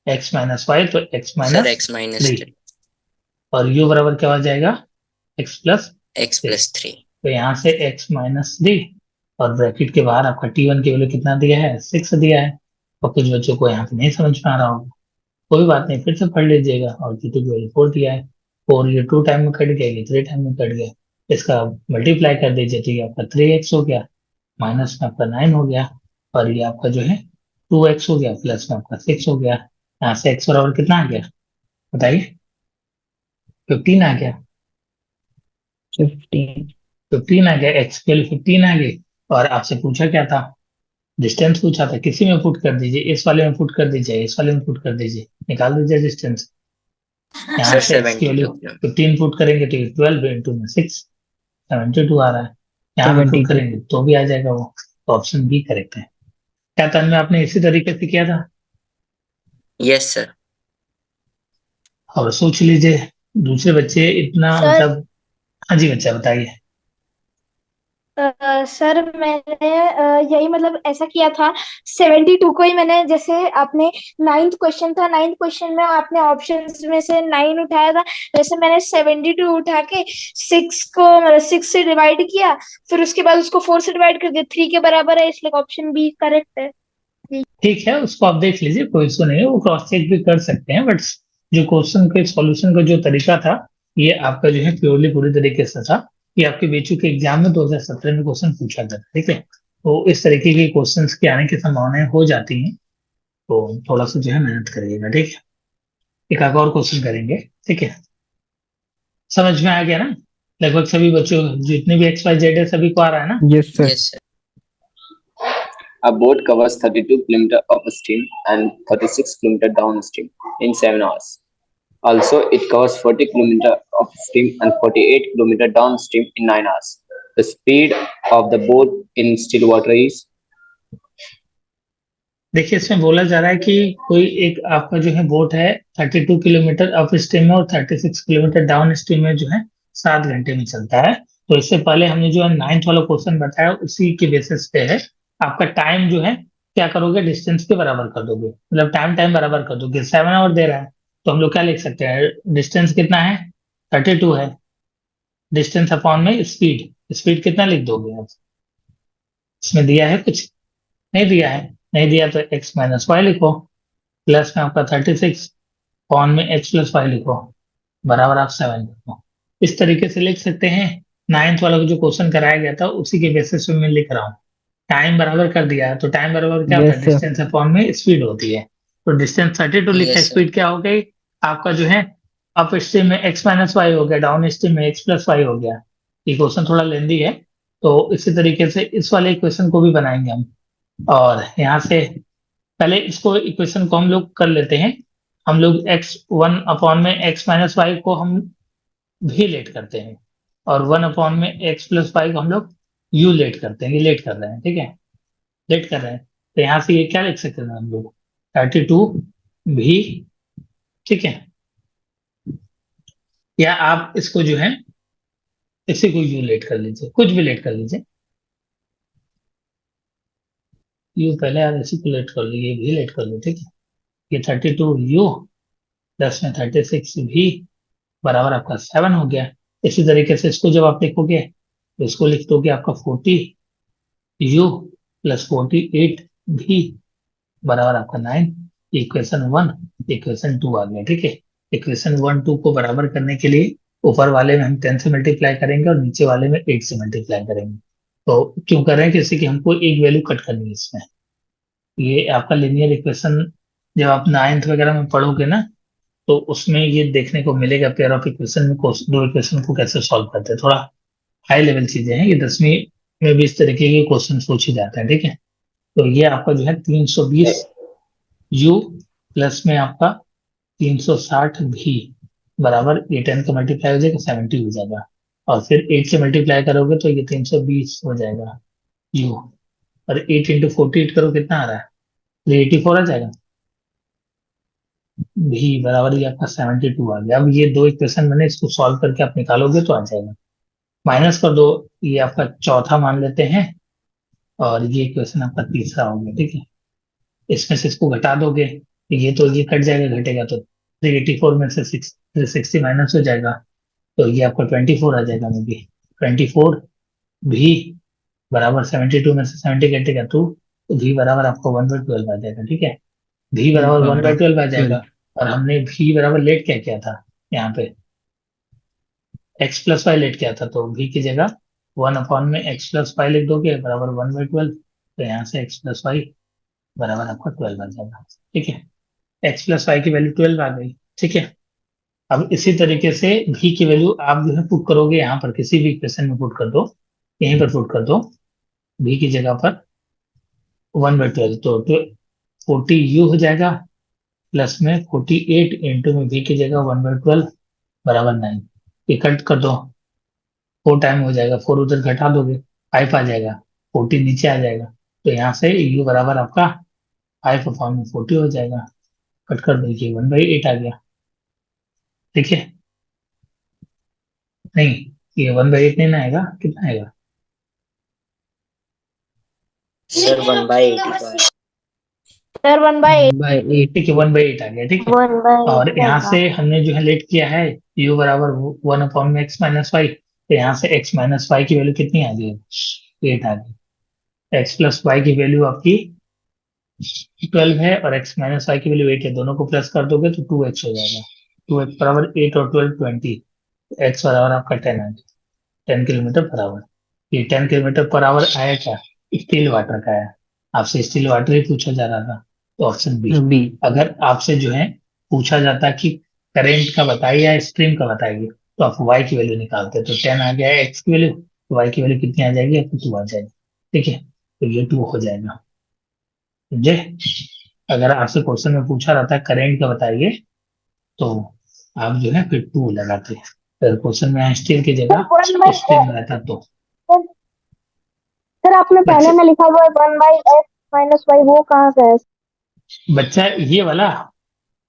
x माइनस वाई, तो x Sir, minus x minus 3, 3, और u बराबर क्या हो जाएगा, x प्लस x 3। plus 3. तो यहाँ से x माइनस 3, और ब्रैकेट के बाहर आपका T1 की वैल्यू कितना दिया है, 6 दिया है। और कुछ बच्चों को यहाँ पे नहीं समझ में आ रहा होगा, कोई बात नहीं, फिर से पढ़ लीजिएगा। और T2 की वैल्यू 4 दिया है, 4 ये 2 टाइम में कट गया, ये 3 टाइम में कट गया, इसका मल्टीप्लाई कर दीजिए, तो ये आपका 3x हो गया, माइनस में आपका 9 हो गया, और ये आपका जो है 2x हो गया, प्लस में आपका 6 हो गया। यहाँ से x बराबर कितना आ गया, बताइए, 15 आ गया, 15। 15 आ गया, एक्स की वैल्यू 15 आ गई। और आपसे पूछा क्या था, डिस्टेंस पूछा था, किसी में पुट कर दीजिए, इस वाले में पुट कर दीजिए, इस वाले में पुट कर दीजिए, निकाल दीजिए डिस्टेंस। यहाँ Sir, से एक्स की वैल्यू 72 kilometers. 15 पुट करेंगे तो ये 12 इंटू में 6, 72 आ रहा है। यहाँ पे पुट 72। करेंगे तो भी आ जाएगा वो, तो ऑप्शन बी करेक्ट है। क्या तन में आपने इसी तरीके से किया था, Yes, sir. और सोच लीजिए दूसरे बच्चे इतना सर मतलब। हाँ जी बच्चा, बताइए। सर मैंने यही मतलब ऐसा किया था। 72 को ही मैंने, जैसे आपने नाइन्थ क्वेश्चन था, नाइन्थ क्वेश्चन में आपने ऑप्शंस में से 9 उठाया था, वैसे मैंने 72 उठा के 6 को मतलब 6 से डिवाइड किया, फिर उसके बाद उसको 4 से डिवाइड कर दिया, 3 के बराबर है, इसलिए ऑप्शन बी करेक्ट है। ठीक है, उसको आप देख लीजिए, कोई इशू नहीं है, वो क्रॉस चेक भी कर सकते हैं, बट जो क्वेश्चन के सॉल्यूशन का जो तरीका था, ये आपका जो है प्योरली पूरी तरीके से था। ये आपके बीचू के एग्जाम में 2017 में क्वेश्चन पूछा था, ठीक है। तो इस तरीके के क्वेश्चंस के आने की संभावनाएं हो जाती हैं, तो थोड़ा सा जो है मेहनत करिएगा, ठीक है। एक आध और क्वेश्चन करेंगे, ठीक है। समझ में आ गया ना, लगभग सभी बच्चों, जितने भी एक्स वाई जेड है, सभी को आ रहा है ना? Yes sir. Yes, sir. A boat covers 32 kilometers upstream and 36 kilometers downstream in 7 hours. Also, it covers 40 kilometers upstream and 48 kilometers downstream in 9 hours. The speed of the boat in still water is. देखिए इसमें बोला जा रहा है कि कोई एक आपका जो है बोट है 32 किलोमीटर अप स्ट्रीम में और 36 किलोमीटर डाउन स्ट्रीम में जो है 7 घंटे में चलता है। तो इससे पहले हमने जो है 9th वाला क्वेश्चन बताया, उसी के बेसिस पे है। आपका टाइम जो है क्या करोगे, डिस्टेंस के बराबर कर दोगे, मतलब टाइम टाइम बराबर कर दोगे। 7 आवर दे रहा है, तो हम लोग क्या लिख सकते हैं, डिस्टेंस कितना है, 32 है, डिस्टेंस अपॉन में स्पीड, स्पीड कितना लिख दोगे आप, इसमें दिया है कुछ, नहीं दिया है, नहीं दिया तो एक्स माइनस वाई लिखो, प्लस में आपका 36, कॉन में एक्स प्लस वाई लिखो, बराबर आप 7 लिखो। इस तरीके से लिख सकते हैं। 9th वाला जो क्वेश्चन कराया गया था उसी के बेसिस पे मैं लिख रहा हूँ। टाइम बराबर कर दिया है, तो टाइम बराबर क्या होता है, यस सर। डिस्टेंस अपॉन में स्पीड होती है। तो डिस्टेंस 32 लिखा है, Yes, sir. स्पीड क्या हो गई, आपका जो है अप स्ट्रीम में x माइनस वाई हो गया, डाउन स्ट्रीम में x प्लस वाई हो गया। ये क्वेश्चन थोड़ा लेंदी है, तो इसी तरीके से इस वाले इक्वेशन को भी बनाएंगे हम। और यहाँ से पहले इसको इक्वेशन को हम लोग कर लेते हैं। हम लोग x1 में x माइनस वाई को हम भी लेट करते हैं, और 1 में x प्लस वाई को हम लोग u लेट करते हैं। ये लेट कर रहे हैं, ठीक है, लेट कर रहे हैं। तो यहाँ से ये क्या लिख सकते हैं हम लोग, 32 भी, ठीक है। या आप इसको जो है इसी को यू लेट कर लीजिए, कुछ भी लेट कर लीजिए। यू पहले आप इसी को लेट कर लीजिए, ये भी लेट कर लो, ठीक है। ये 32 यू प्लस में 36 भी बराबर आपका 7 हो गया। इसी तरीके से इसको जब आप लिखोगे तो इसको लिख दोगे आपका 40 यू प्लस 48 भी बराबर आपका 9। इक्वेशन 1 इक्वेशन 2 आ गया, ठीक है। इक्वेशन 1 2 को बराबर करने के लिए ऊपर वाले में हम 10 से मल्टीप्लाई करेंगे और नीचे वाले में 8 से मल्टीप्लाई करेंगे। तो क्यों कर रहे हैं, किसी की हमको एक वैल्यू कट करनी है इसमें। ये आपका लिनियर इक्वेशन जब आप 9th वगैरह में पढ़ोगे ना, तो उसमें ये देखने को मिलेगा पेयर ऑफ इक्वेशन में दो इक्वेशन को कैसे सॉल्व करते हैं। थोड़ा हाई लेवल चीजें हैं ये, 10वीं में भी इस तरीके के क्वेश्चन पूछे जाते हैं, ठीक है। तो ये आपका जो है 320 यू प्लस में आपका 360 भी बराबर, ये 10 का मल्टीप्लाई हो जाएगा 70 हो जाएगा, और फिर 8 से मल्टीप्लाई करोगे तो ये 320 हो जाएगा यू, और 8 इंटू 48 करो कितना आ रहा है, तो 84 आ जाएगा। भी बराबर ये आपका 72 आ गया। अब ये दो इक्वेशन मैंने इसको सॉल्व करके आप निकालोगे तो आ जाएगा। माइनस कर दो, ये आपका चौथा मान लेते हैं, और ये इक्वेशन आपका तीसरा हो गया, ठीक है। इसमें से इसको घटा दोगे तो ये कट जाएगा, घटेगा तो 384 में से 360 माइनस हो जाएगा, तो ये आपका 24 आ जाएगा। में भी 24 भी बराबर 72 में से 70 कटेगा 2, तो भी बराबर आपको 1/12 आ जाएगा, ठीक है। भी बराबर 1/12 आ जाएगा। और हमने भी बराबर लेट क्या किया था यहाँ पे, x प्लस वाई लेट किया था, तो भी की जगह 1 में x प्लस वाई लिख दोगे बराबर 1/12, तो यहाँ से x प्लस वाई बराबर आपका 12 आ जाएगा, ठीक है। x प्लस वाई की वैल्यू 12 आ गई, ठीक है। अब इसी तरीके से भी की वैल्यू आप जो है पुट करोगे यहाँ पर, किसी भी इक्वेशन में पुट कर दो, यहीं पर पुट कर दो, भी की जगह पर 1/12, तो 40 यू हो जाएगा प्लस में 48 इंटू में भी की जगह 1/12 बराबर 9। ये कट कर दो, 4 टाइम हो जाएगा, 4 उधर घटा दोगे 5 आ जाएगा, 40 नीचे आ जाएगा, तो यहाँ से यू बराबर आपका 5/40 हो जाएगा। कट कर दीजिए, 1/8 आ गया, ठीक है। नहीं, ये 1/8 नहीं ना आएगा, कितना आएगा, सर 1/8। सर 1/8 8 ठीक है, 1/8 आ गया, ठीक है। 1/8 और यहाँ से हमने जो है लेट किया है यू बराबर 1 एक्स माइनस वाई, तो यहाँ से एक्स माइनस वाई की वैल्यू कितनी आ गई, 8 आ गई। एक्स प्लस वाई की वैल्यू आपकी 12 है और एक्स माइनस वाई की वैल्यू 8 है, दोनों को प्लस कर दोगे तो 2x हो जाएगा। 2x बराबर 8 और 12 20, एक्स बराबर आपका 10 आ गया, 10 किलोमीटर पर आवर। ये 10 किलोमीटर पर आवर आया क्या, स्टील वाटर का है, आपसे स्टील वाटर ही पूछा जा रहा था, तो ऑप्शन बी। B. अगर आपसे जो है पूछा जाता कि करेंट का बताइए या स्ट्रीम का बताइए, तो आप वाई की वैल्यू निकालते, तो 10 आ गया है एक्स की वैल्यू, तो वाई की वैल्यू कितनी आ जाएगी आपको, 2 आ जाएगी, ठीक है। तो ये 2 हो जाएगा, समझे। अगर आपसे क्वेश्चन में पूछा रहता है करेंट का बताइए, तो आप जो है फिर 2 लगाते हैं। अगर क्वेश्चन में स्टील की जगह स्ट्रीम रहता तो। सर आपने पहले बच्चे में लिखा हुआ है 1/x-y, वो कहाँ से है? बच्चा ये वाला,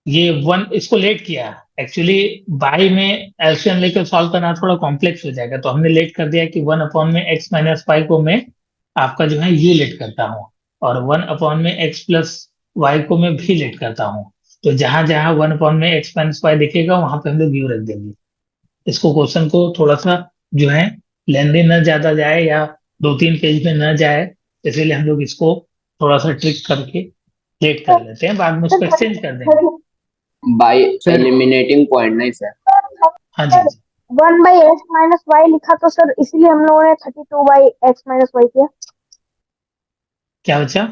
ये 1 इसको लेट किया, एक्चुअली बाई में एलसीएम लेकर सॉल्व करना थोड़ा कॉम्प्लेक्स हो जाएगा, तो हमने लेट कर दिया कि 1 में x माइनस वाई को मैं आपका जो है यू लेट करता हूँ, और 1 में x प्लस वाई को मैं भी लेट करता हूँ। तो जहां जहां 1 में x माइनस वाई दिखेगा वहां पे हम लोग यू रख देंगे। इसको क्वेश्चन को थोड़ा सा जो है लेंदी न ज्यादा जाए या 2-3 पेज में न जाए, इसीलिए हम लोग इसको थोड़ा सा ट्रिक करके लेट कर लेते हैं, बाद में उसको एक्सचेंज कर देंगे। बाय Sir, एलिमिनेटिंग पॉइंट, नहीं सर। हाँ जी, हाँ जी। 1/x-y लिखा तो सर इसलिए हम लोगों ने 32/x-y किया। क्या बच्चा,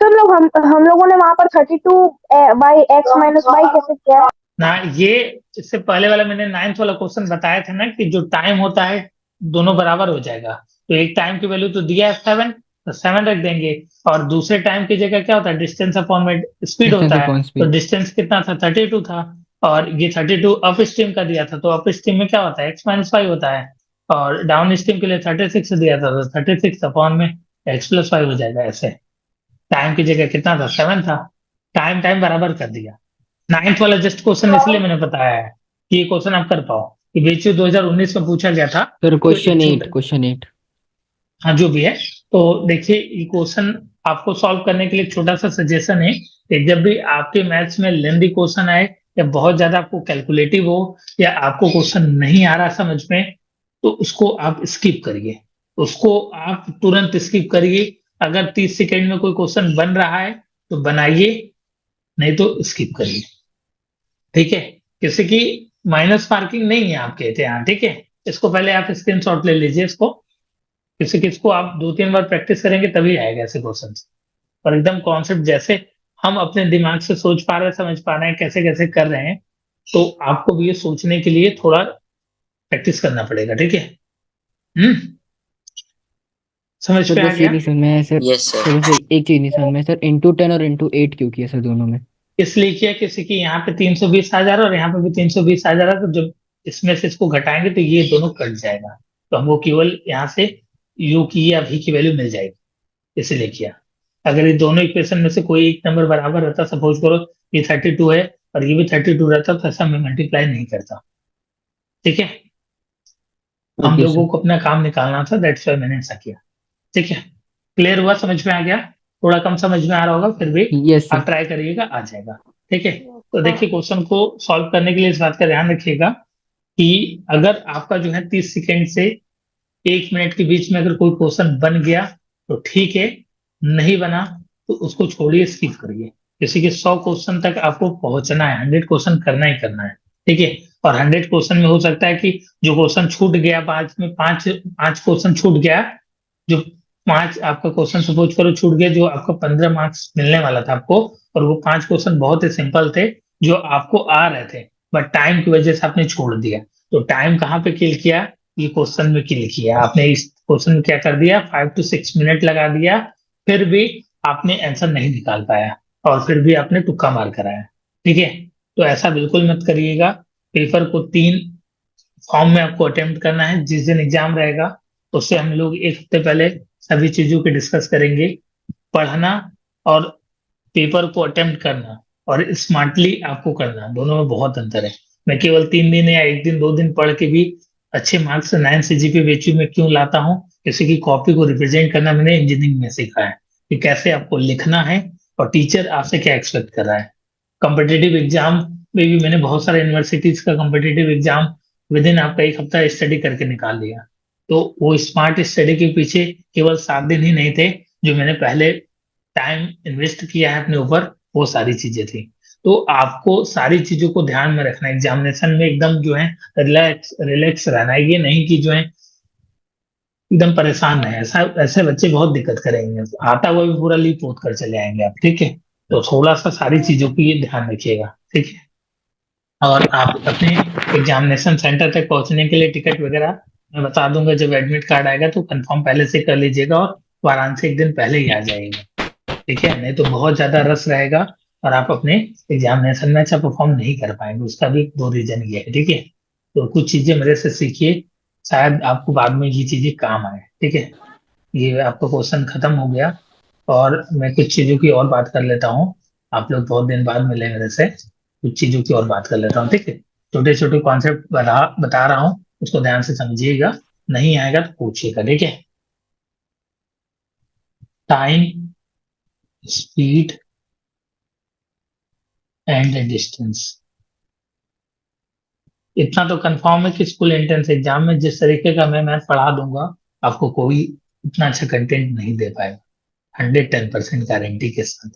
तो लोग हम लोगों ने वहां पर 32 बाई एक्स माइनस वाई कैसे किया? ना ये इससे पहले वाला मैंने 9th वाला क्वेश्चन बताया था ना कि जो टाइम होता है दोनों बराबर हो जाएगा। तो एक टाइम की वैल्यू तो दिया है 7, तो 7 रख देंगे। और दूसरे टाइम की जगह क्या होता है, डिस्टेंस अपॉन में स्पीड डिस्टेंस होता है। अपॉन तो स्पीड। डिस्टेंस कितना था, 32 था। और ये 32 अप स्ट्रीम का दिया था, तो अप स्ट्रीम में क्या होता है, एक्स माइनस फाइव होता है। और डाउन स्ट्रीम के लिए 36 दिया था, तो 36 अपॉन में एक्स प्लस फाइव हो जाएगा ऐसे। टाइम की जगह कितना था, 7 था। टाइम टाइम बराबर कर दिया। 9th वाला जस्ट क्वेश्चन इसलिए मैंने बताया है कि ये क्वेश्चन आप कर पाओ, कि बीएचयू 2019 में पूछा गया था। सर तो एक क्वेश्चन छोटा, 8, क्वेश्चन 8। हाँ जो भी है। तो देखिए ये क्वेश्चन आपको सॉल्व करने के लिए एक छोटा सा सजेशन है कि जब भी आपके मैथ्स में लेंदी क्वेश्चन आए, या बहुत ज्यादा आपको कैलकुलेटिव हो, या आपको क्वेश्चन नहीं आ रहा समझ में, तो उसको आप स्किप करिए। उसको आप तुरंत स्किप करिए। अगर 30 सेकेंड में कोई क्वेश्चन बन रहा है तो बनाइए, नहीं तो स्किप करिए। ठीक है, किसी की माइनस मार्किंग नहीं है आपके यहाँ, ठीक है। इसको पहले आप स्क्रीनशॉट ले लीजिए इसको। किसी किसको आप 2-3 बार प्रैक्टिस करेंगे तभी आएगा ऐसे क्वेश्चन। और एकदम कॉन्सेप्ट जैसे हम अपने दिमाग से सोच पा रहे हैं, समझ पा रहे हैं, कैसे कैसे कर रहे हैं, तो आपको भी ये सोचने के लिए थोड़ा प्रैक्टिस करना पड़ेगा, ठीक है। हम्म, समझ सर पे आ बस ये गया। नहीं समझ में सर। Yes, sir. सर बस एक चीज नहीं समझ में सर, इंटू 10 और इंटू 8 क्यों किया सर दोनों में? इसलिए किया, किसी की यहाँ पे 320 आ जा रहा है और यहाँ पे भी 320 आ जा रहा है, तो जब इसमें से इसको घटाएंगे तो ये दोनों कट जाएगा। तो हमको केवल यहाँ से यू की या भी की वैल्यू मिल जाएगी, इसीलिए किया। अगर ये दोनों इक्वेशन में से कोई एक नंबर बराबर रहता, सपोज करो ये 32 है और ये भी 32 रहता, तो ऐसा मैं मल्टीप्लाई नहीं करता, ठीक है। हम ओके सर। लोगों को अपना काम निकालना था, दैट्स वाई मैंने ऐसा किया। ठीक है, क्लियर हुआ, समझ में आ गया। थोड़ा कम समझ में आ रहा होगा, फिर भी यस सर। आप ट्राई करिएगा, आ जाएगा। ठीक है, तो देखिए क्वेश्चन को सॉल्व करने के लिए इस बात का ध्यान रखिएगा कि अगर आपका जो है 30 सेकेंड से 1 मिनट के बीच में अगर कोई क्वेश्चन बन गया तो ठीक है, नहीं बना तो उसको छोड़िए, स्किप करिए। जैसे कि 100 क्वेश्चन तक आपको पहुंचना है, 100 क्वेश्चन करना ही करना है, ठीक है। और 100 क्वेश्चन में हो सकता है कि जो क्वेश्चन छूट गया, पांच में पांच पांच क्वेश्चन छूट गया, जो पांच आपका क्वेश्चन सपोज करो छूट गया, जो आपका 15 मार्क्स मिलने वाला था आपको, और वो 5 क्वेश्चन बहुत ही सिंपल थे जो आपको आ रहे थे, बट टाइम की वजह से आपने छोड़ दिया। तो टाइम कहाँ पे किल किया, ये क्वेश्चन में किल किया आपने। इस क्वेश्चन में क्या कर दिया, 5 to 6 मिनट लगा दिया, फिर भी आपने आंसर नहीं निकाल पाया, और फिर भी आपने तुक्का मार कराया, ठीक है। तो ऐसा बिल्कुल मत करिएगा। पेपर को 3 फॉर्म में आपको अटेम्प्ट करना है। जिस दिन एग्जाम रहेगा उससे हम लोग एक हफ्ते पहले सभी चीजों की डिस्कस करेंगे। पढ़ना और पेपर को अटेम्प्ट करना और स्मार्टली आपको करना, दोनों में बहुत अंतर है। मैं केवल 3 दिन या एक दिन 2 दिन पढ़ के भी अच्छे मार्क्स 9 CGPA बेचू में क्यों लाता हूँ, किसी की कॉपी को रिप्रेजेंट करना मैंने इंजीनियरिंग में सीखा है कि कैसे आपको लिखना है और टीचर आपसे क्या एक्सपेक्ट कर रहा है। कॉम्पिटेटिव एग्जाम में भी मैंने बहुत सारे यूनिवर्सिटीज का कॉम्पिटेटिव एग्जाम विद इन आपका एक हफ्ता स्टडी करके निकाल लिया। तो वो स्मार्ट स्टडी के पीछे केवल 7 दिन ही नहीं थे, जो मैंने पहले टाइम इन्वेस्ट किया है अपने ऊपर, वो सारी चीजें थी। तो आपको सारी चीजों को ध्यान में रखना है, एग्जामिनेशन में एकदम जो है रिलैक्स रिलैक्स रहना है। ये नहीं कि जो है एकदम परेशान है, ऐसा ऐसे बच्चे बहुत दिक्कत करेंगे, आता हुआ भी पूरा लीप पोत कर चले आएंगे आप, ठीक है। तो थोड़ा सा सारी चीजों की ये ध्यान रखिएगा, ठीक है। और आप अपने एग्जामिनेशन सेंटर तक पहुंचने के लिए टिकट वगैरह मैं बता दूंगा, जब एडमिट कार्ड आएगा तो कंफर्म पहले से कर लीजिएगा और वाराणसी एक दिन पहले ही आ जाइएगा, ठीक है। नहीं तो बहुत ज्यादा रस रहेगा और आप अपने एग्जामिनेशन में अच्छा परफॉर्म नहीं कर पाएंगे। उसका भी 2 रीजन ये है, ठीक है। तो कुछ चीजें मेरे से सीखिए, शायद आपको बाद में ये चीजें काम आए, ठीक है। ये आपका क्वेश्चन खत्म हो गया, और मैं कुछ चीजों की और बात कर लेता हूँ। आप लोग बहुत दिन बाद मिले मेरे से, कुछ चीजों की और बात कर लेता हूँ, ठीक है। छोटे छोटे कॉन्सेप्ट बता रहा हूँ, उसको ध्यान से समझिएगा, नहीं आएगा तो पूछिएगा, ठीक है। टाइम, स्पीड एंड डिस्टेंस, इतना तो कंफर्म है कि स्कूल एंट्रेंस एग्जाम में जिस तरीके का मैं मैथ पढ़ा दूंगा, आपको कोई इतना अच्छा कंटेंट नहीं दे पाएगा, 110% गारंटी के साथ।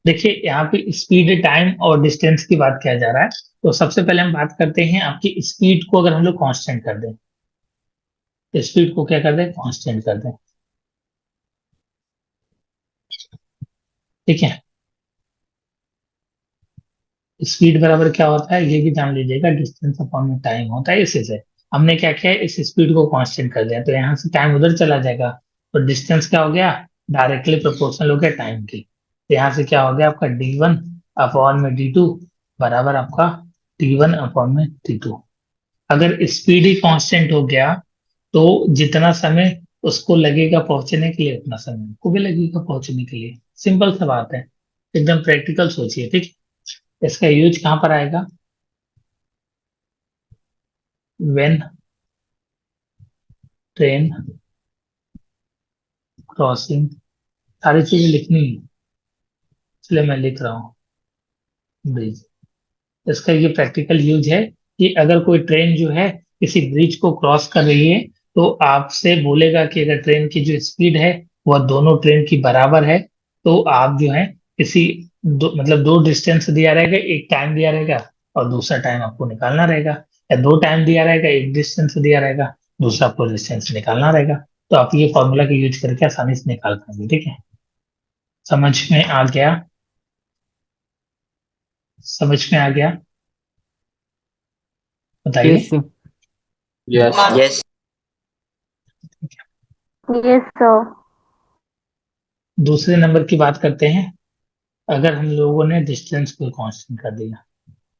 देखिए यहाँ पे स्पीड, टाइम और डिस्टेंस की बात किया जा रहा है। तो सबसे पहले हम बात करते हैं आपकी स्पीड को, अगर हम लोग कांस्टेंट कर दें, स्पीड को क्या कर दें, कांस्टेंट कर दें, ठीक है। स्पीड बराबर क्या होता है ये भी जान लीजिएगा, डिस्टेंस अपॉन में टाइम होता है। इसी से हमने क्या किया, इस स्पीड को कांस्टेंट कर दिया, तो यहाँ से टाइम उधर चला जाएगा, तो डिस्टेंस क्या हो गया, डायरेक्टली प्रोपोर्शनल हो गया टाइम की। तो यहाँ से क्या हो गया आपका d1 अपॉन में d2 बराबर आपका t1 अपॉन में t2। अगर स्पीड ही कांस्टेंट हो गया तो जितना समय उसको लगेगा पहुंचने के लिए उतना समय को भी लगेगा पहुंचने के लिए। सिंपल सा बात है, एकदम प्रैक्टिकल सोचिए। ठीक, इसका यूज कहाँ पर आएगा, व्हेन ट्रेन क्रॉसिंग, सारी चीजें लिखनी है इसलिए मैं लिख रहा हूँ ब्रिज। इसका ये प्रैक्टिकल यूज है कि अगर कोई ट्रेन जो है किसी ब्रिज को क्रॉस कर रही है तो आपसे बोलेगा कि अगर ट्रेन की जो स्पीड है वह दोनों ट्रेन की बराबर है, तो आप जो है किसी मतलब दो डिस्टेंस दिया रहेगा, एक टाइम दिया रहेगा और दूसरा टाइम आपको निकालना रहेगा, या दो टाइम दिया रहेगा एक डिस्टेंस दिया रहेगा दूसरा आपको डिस्टेंस निकालना रहेगा। तो आप ये फॉर्मूला का यूज करके आसानी से निकाल पाएंगे। ठीक है, समझ में आ गया, समझ में आ गया, बताइए। Yes, sir. Yes, sir. Yes. Yes, sir. दूसरे नंबर की बात करते हैं। अगर हम लोगों ने डिस्टेंस को कांस्टेंट कर दिया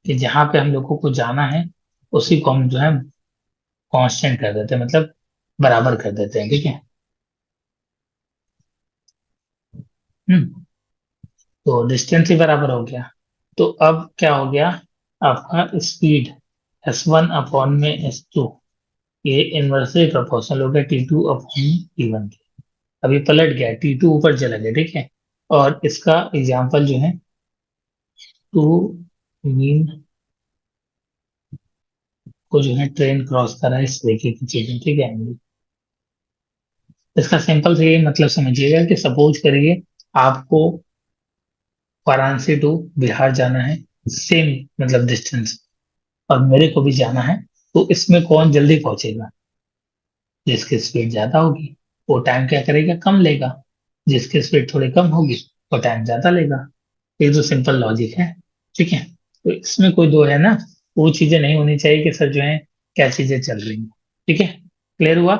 कि जहां पे हम लोगों को जाना है उसी को हम जो है कांस्टेंट कर देते हैं, मतलब बराबर कर देते हैं। ठीक है, हम्म, तो डिस्टेंस ही बराबर हो गया। तो अब क्या हो गया, आपका स्पीड s1 अपॉन में s2 ये इनवर्सली प्रोपोर्शनल हो गया t2 अपॉन t1 के। अभी पलट गया, t2 ऊपर चला गया। ठीक है, और इसका एग्जांपल जो है टू मीन को जो है ट्रेन क्रॉस कर रहा है इस तरीके की चीजें। ठीक है, इसका सिंपल से ये मतलब समझिएगा कि सपोज करिए आपको वाराणसी टू बिहार जाना है, सेम मतलब डिस्टेंस, और मेरे को भी जाना है, तो इसमें कौन जल्दी पहुंचेगा, जिसकी स्पीड ज्यादा होगी वो टाइम क्या करेगा, कम लेगा, जिसकी स्पीड थोड़ी कम होगी वो टाइम ज्यादा लेगा। ये तो सिंपल लॉजिक है। ठीक है, तो इसमें कोई दो है ना, वो चीजें नहीं होनी चाहिए कि सर जो है क्या चीजें चल रही हैं। ठीक है, क्लियर हुआ।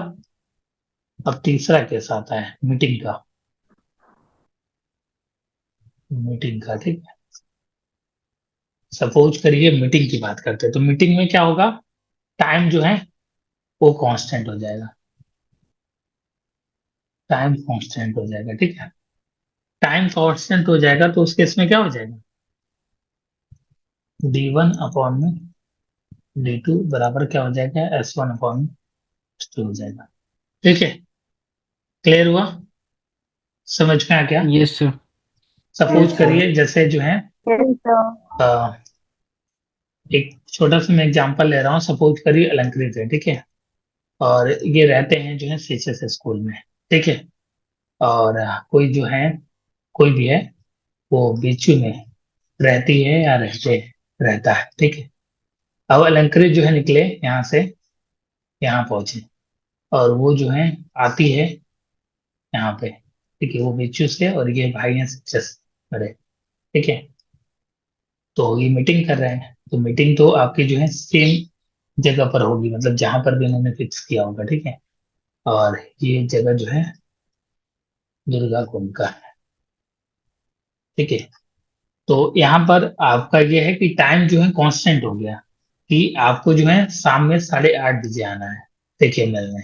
अब तीसरा केस आता है मीटिंग का, मीटिंग का। ठीक है, सपोज करिए मीटिंग की बात करते हैं, तो मीटिंग में क्या होगा, टाइम जो है वो कांस्टेंट हो जाएगा, टाइम कांस्टेंट हो जाएगा। ठीक है, टाइम कांस्टेंट हो जाएगा तो उस केस में क्या हो जाएगा, d1 अपॉन में d2 बराबर क्या हो जाएगा, s1 अपॉन में s2 हो जाएगा। ठीक है, क्लियर हुआ, समझ में आ गया। Yes, sir. सपोज करिए जैसे जो है Yes, sir. अ, एक छोटा सा मैं एग्जांपल ले रहा हूँ। सपोज करिए अलंकृत है, ठीक है, और ये रहते हैं जो है सीएचएस स्कूल में। ठीक है, और कोई जो है, कोई भी है वो बीचू में रहती है या रहता है। ठीक है, अब अलंकृत जो है निकले यहाँ से, यहाँ पहुंचे, और वो जो है आती है यहाँ पे। ठीक है, वो बीचू से और ये भाई हैं सीएचएस बड़े। ठीक है, तो ये मीटिंग कर रहे हैं, तो मीटिंग तो आपकी जो है सेम जगह पर होगी, मतलब जहां पर भी उन्होंने फिक्स किया होगा। ठीक है, और ये जगह जो है दुर्गा कुंड का है। ठीक है, तो यहाँ पर आपका ये है कि टाइम जो है कांस्टेंट हो गया कि आपको जो है शाम में 8:30 बजे आना है। देखिए मिलने,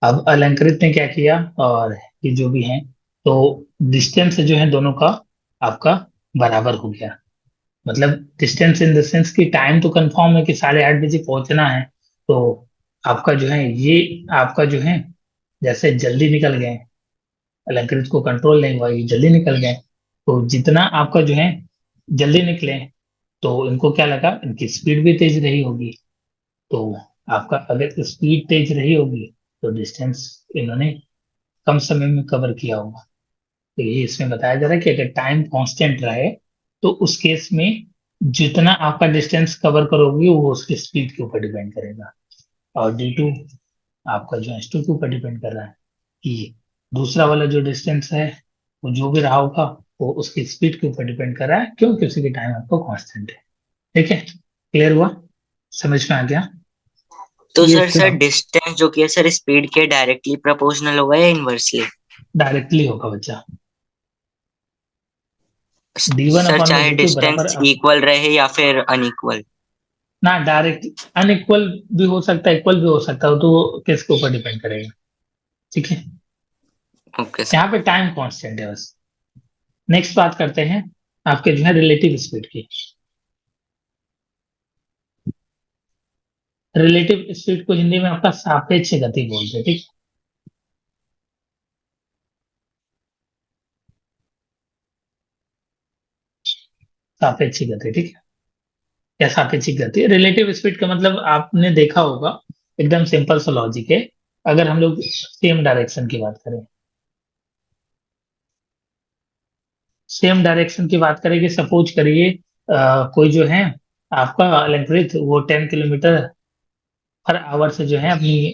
अब अलंकृत ने क्या किया, और ये जो भी है, तो डिस्टेंस जो है दोनों का आपका बराबर हो गया। मतलब डिस्टेंस इन द सेंस कि टाइम तो कंफर्म है कि 8:30 बजे पहुंचना है, तो आपका जो है ये आपका जो है जैसे जल्दी निकल गए, अलंकृत को कंट्रोल नहीं हुआ, ये जल्दी निकल गए, तो जितना आपका जो है जल्दी निकले तो इनको क्या लगा, इनकी स्पीड भी तेज रही होगी, तो आपका अगर स्पीड तेज रही होगी तो डिस्टेंस इन्होंने कम समय में कवर किया होगा। तो ये इसमें बताया जा रहा है कि अगर टाइम कांस्टेंट रहे तो उस केस में जितना आपका डिस्टेंस कवर करोगे वो उसकी स्पीड के ऊपर डिपेंड करेगा, और d2 आपका जो एस टू के ऊपर डिपेंड कर रहा है कि दूसरा वाला जो डिस्टेंस है वो जो भी रहा होगा वो उसकी स्पीड के ऊपर डिपेंड कर रहा है, क्योंकि उसी की टाइम आपको कांस्टेंट है। ठीक है, क्लियर हुआ, समझ में आ गया? तो Yes, sir sir. Sir distance जो कि है सर स्पीड के डायरेक्टली प्रोपोर्शनल होगा या इनवर्सली? डायरेक्टली होगा बच्चा। d1 सर अपॉन में चाहे d2 बराबर डिस्टेंस इक्वल रहे या फिर अनइक्वल? ना, डायरेक्ट अनइक्वल भी हो सकता है, इक्वल भी हो सकता है, तो वो किसके ऊपर डिपेंड करेगा। ठीक है, ओके सर। यहाँ पे टाइम कांस्टेंट है बस। नेक्स्ट बात करते हैं आपके जो है रिलेटिव स्पीड की। रिलेटिव स्पीड को हिंदी में आपका सापेक्ष गति बोलते हैं। ठीक, सापेक्षिक गति। ठीक है, या सापेक्षिक गति, रिलेटिव स्पीड का मतलब आपने देखा होगा, एकदम सिंपल सा लॉजिक है। अगर हम लोग सेम डायरेक्शन की बात करें, सेम डायरेक्शन की बात करें कि सपोज करिए कोई जो है आपका अलंकृत वो 10 किलोमीटर पर आवर से जो है अपनी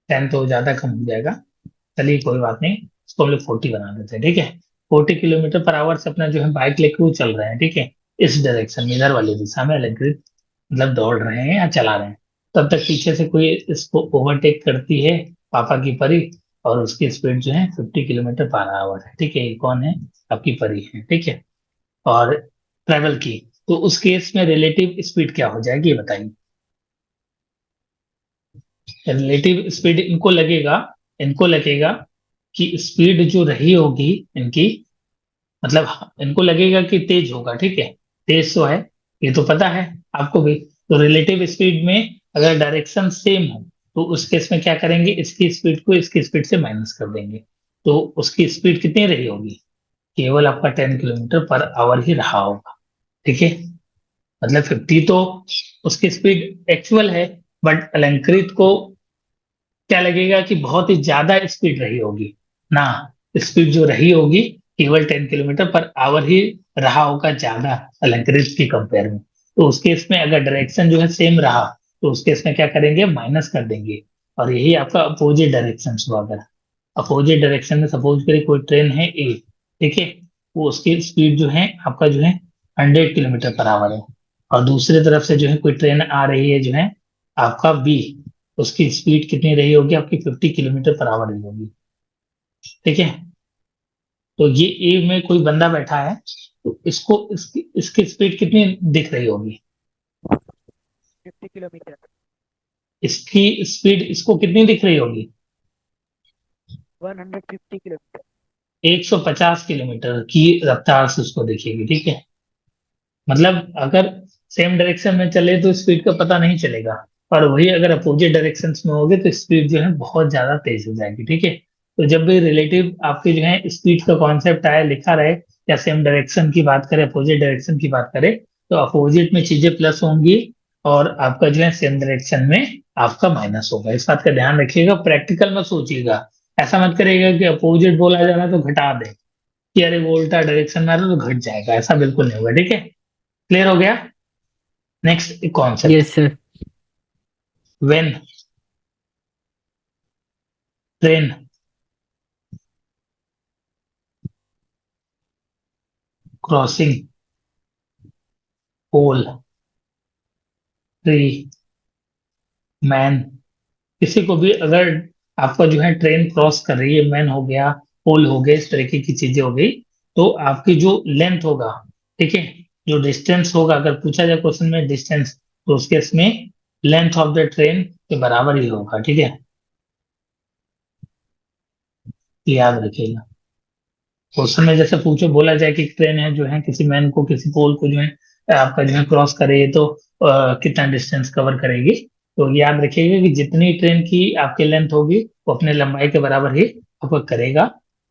10 तो ज्यादा कम हो जाएगा, चलिए कोई बात नहीं, इसको हम लोग 40 बना देते हैं। ठीक है, 40 किलोमीटर पर आवर से अपना जो है बाइक लेके वो चल रहे हैं। ठीक है, इस डायरेक्शन में, इधर वाली दिशा में अलंकृत मतलब दौड़ रहे हैं या चला रहे हैं। तब तक पीछे से कोई इसको ओवरटेक करती है, पापा की परी, और उसकी स्पीड जो है 50 किलोमीटर पर आवर है। ठीक है, ये कौन है? आपकी परी है। ठीक है, और ट्रेवल की, तो उस केस में रिलेटिव स्पीड क्या हो जाएगी ये बताइए। रिलेटिव स्पीड इनको लगेगा कि स्पीड जो रही होगी इनकी, मतलब इनको लगेगा कि तेज होगा। ठीक है, तेज तो है, ये तो पता है आपको भी। तो रिलेटिव स्पीड में अगर डायरेक्शन सेम हो तो उस केस में क्या करेंगे, इसकी स्पीड को इसकी स्पीड से माइनस कर देंगे। तो उसकी स्पीड कितनी रही होगी? केवल आपका 10 किलोमीटर पर आवर ही रहा होगा। ठीक है, मतलब 50 तो उसकी स्पीड एक्चुअल है, बट अलंकृत को क्या लगेगा कि बहुत ही ज्यादा स्पीड रही होगी ना। स्पीड जो रही होगी केवल 10 किलोमीटर पर आवर ही रहा होगा, ज्यादा अलंकृत की कंपेयर में। तो उस केस में अगर डायरेक्शन जो है सेम रहा तो उस केस में क्या करेंगे, माइनस कर देंगे। और यही आपका अपोजिट डायरेक्शन हुआ। अगर अपोजिट डायरेक्शन में सपोज करिए कोई ट्रेन है ए, ठीक है, वो उसकी स्पीड जो है आपका जो है 100 किलोमीटर पर आवर है, और दूसरी तरफ से जो है कोई ट्रेन आ रही है जो है आपका बी, उसकी स्पीड कितनी रही होगी आपकी 50 किलोमीटर पर आवर रही होगी। ठीक है, तो ये ए में कोई बंदा बैठा है, तो इसको इसकी इसकी स्पीड कितनी दिख रही होगी? 50 किलोमीटर। इसकी स्पीड इसको कितनी दिख रही होगी? 150 किलोमीटर। 150 किलोमीटर की रफ्तार से उसको दिखेगी। ठीक है, मतलब अगर सेम डायरेक्शन में चले तो स्पीड का पता नहीं चलेगा, और वही अगर अपोजिट डायरेक्शन में होगे तो स्पीड जो है बहुत ज्यादा तेज हो जाएगी। ठीक है, तो जब भी रिलेटिव आपके जो है स्पीड का कॉन्सेप्ट आए, लिखा रहे, या सेम डायरेक्शन की बात करें, अपोजिट डायरेक्शन की बात करें, तो अपोजिट में चीजें प्लस होंगी और आपका जो है सेम डायरेक्शन में आपका माइनस होगा। इस बात का ध्यान रखिएगा, प्रैक्टिकल मत सोचिएगा। ऐसा मत करिएगा कि अपोजिट बोला जा रहा है तो घटा दे, कि अरे वो उल्टा डायरेक्शन में आ रहा है तो घट जाएगा, ऐसा बिल्कुल नहीं होगा। ठीक है, क्लियर हो गया? Next concept, Yes, sir. When train crossing pole tree man, किसी को भी अगर आपका जो है ट्रेन क्रॉस कर रही है, मैन हो गया, पोल हो गए, इस तरीके की चीजें हो गई, तो आपकी जो लेंथ होगा, ठीक है, जो डिस्टेंस होगा, अगर पूछा जाए क्वेश्चन में डिस्टेंस, तो उसके इसमें लेंथ ऑफ द ट्रेन के बराबर ही होगा। ठीक है, याद रखिएगा। क्वेश्चन में जैसे पूछो, बोला जाए कि ट्रेन है जो है किसी मैन को, किसी पोल को जो है आपका जो है क्रॉस करे, तो कितना डिस्टेंस कवर करेगी, तो याद रखिएगा कि जितनी ट्रेन की आपकी लेंथ होगी वो अपने लंबाई के बराबर ही आपको करेगा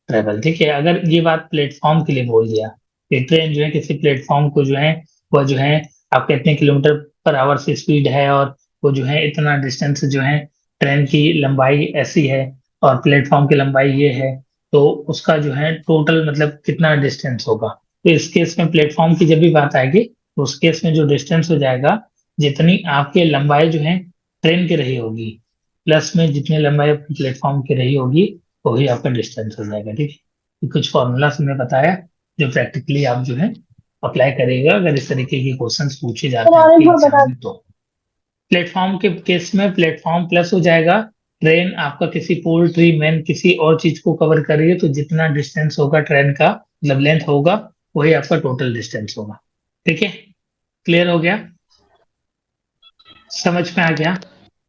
ट्रेवल। ठीक है, अगर ये बात प्लेटफॉर्म के लिए बोल दिया कि ट्रेन जो है किसी प्लेटफॉर्म को जो है वह जो है आपके इतने किलोमीटर पर आवर से स्पीड है, और वो जो है इतना डिस्टेंस जो है ट्रेन की लंबाई ऐसी है, और प्लेटफॉर्म की लंबाई ये है, तो उसका जो है टोटल मतलब कितना डिस्टेंस होगा। तो इस केस में प्लेटफॉर्म की जब भी बात आएगी तो उस केस में जो डिस्टेंस हो जाएगा, जितनी आपके लंबाई जो है ट्रेन की रही होगी, प्लस में जितनी लंबाई प्लेटफॉर्म की रही होगी, वही आपका डिस्टेंस हो जाएगा। ठीक है, ये कुछ फॉर्मूला हमने बताया, जो प्रैक्टिकली आप जो है अप्लाई करेगा अगर इस तरीके के क्वेश्चंस पूछे जाते हैं आपके एग्जाम में। तो प्लेटफॉर्म के केस में प्लेटफॉर्म प्लस हो जाएगा, ट्रेन आपका किसी पोल ट्री मेन किसी और चीज को कवर कर रही है तो जितना डिस्टेंस होगा ट्रेन का मतलब लेंथ होगा वही आपका टोटल डिस्टेंस होगा। ठीक है, क्लियर हो गया, समझ में आ गया?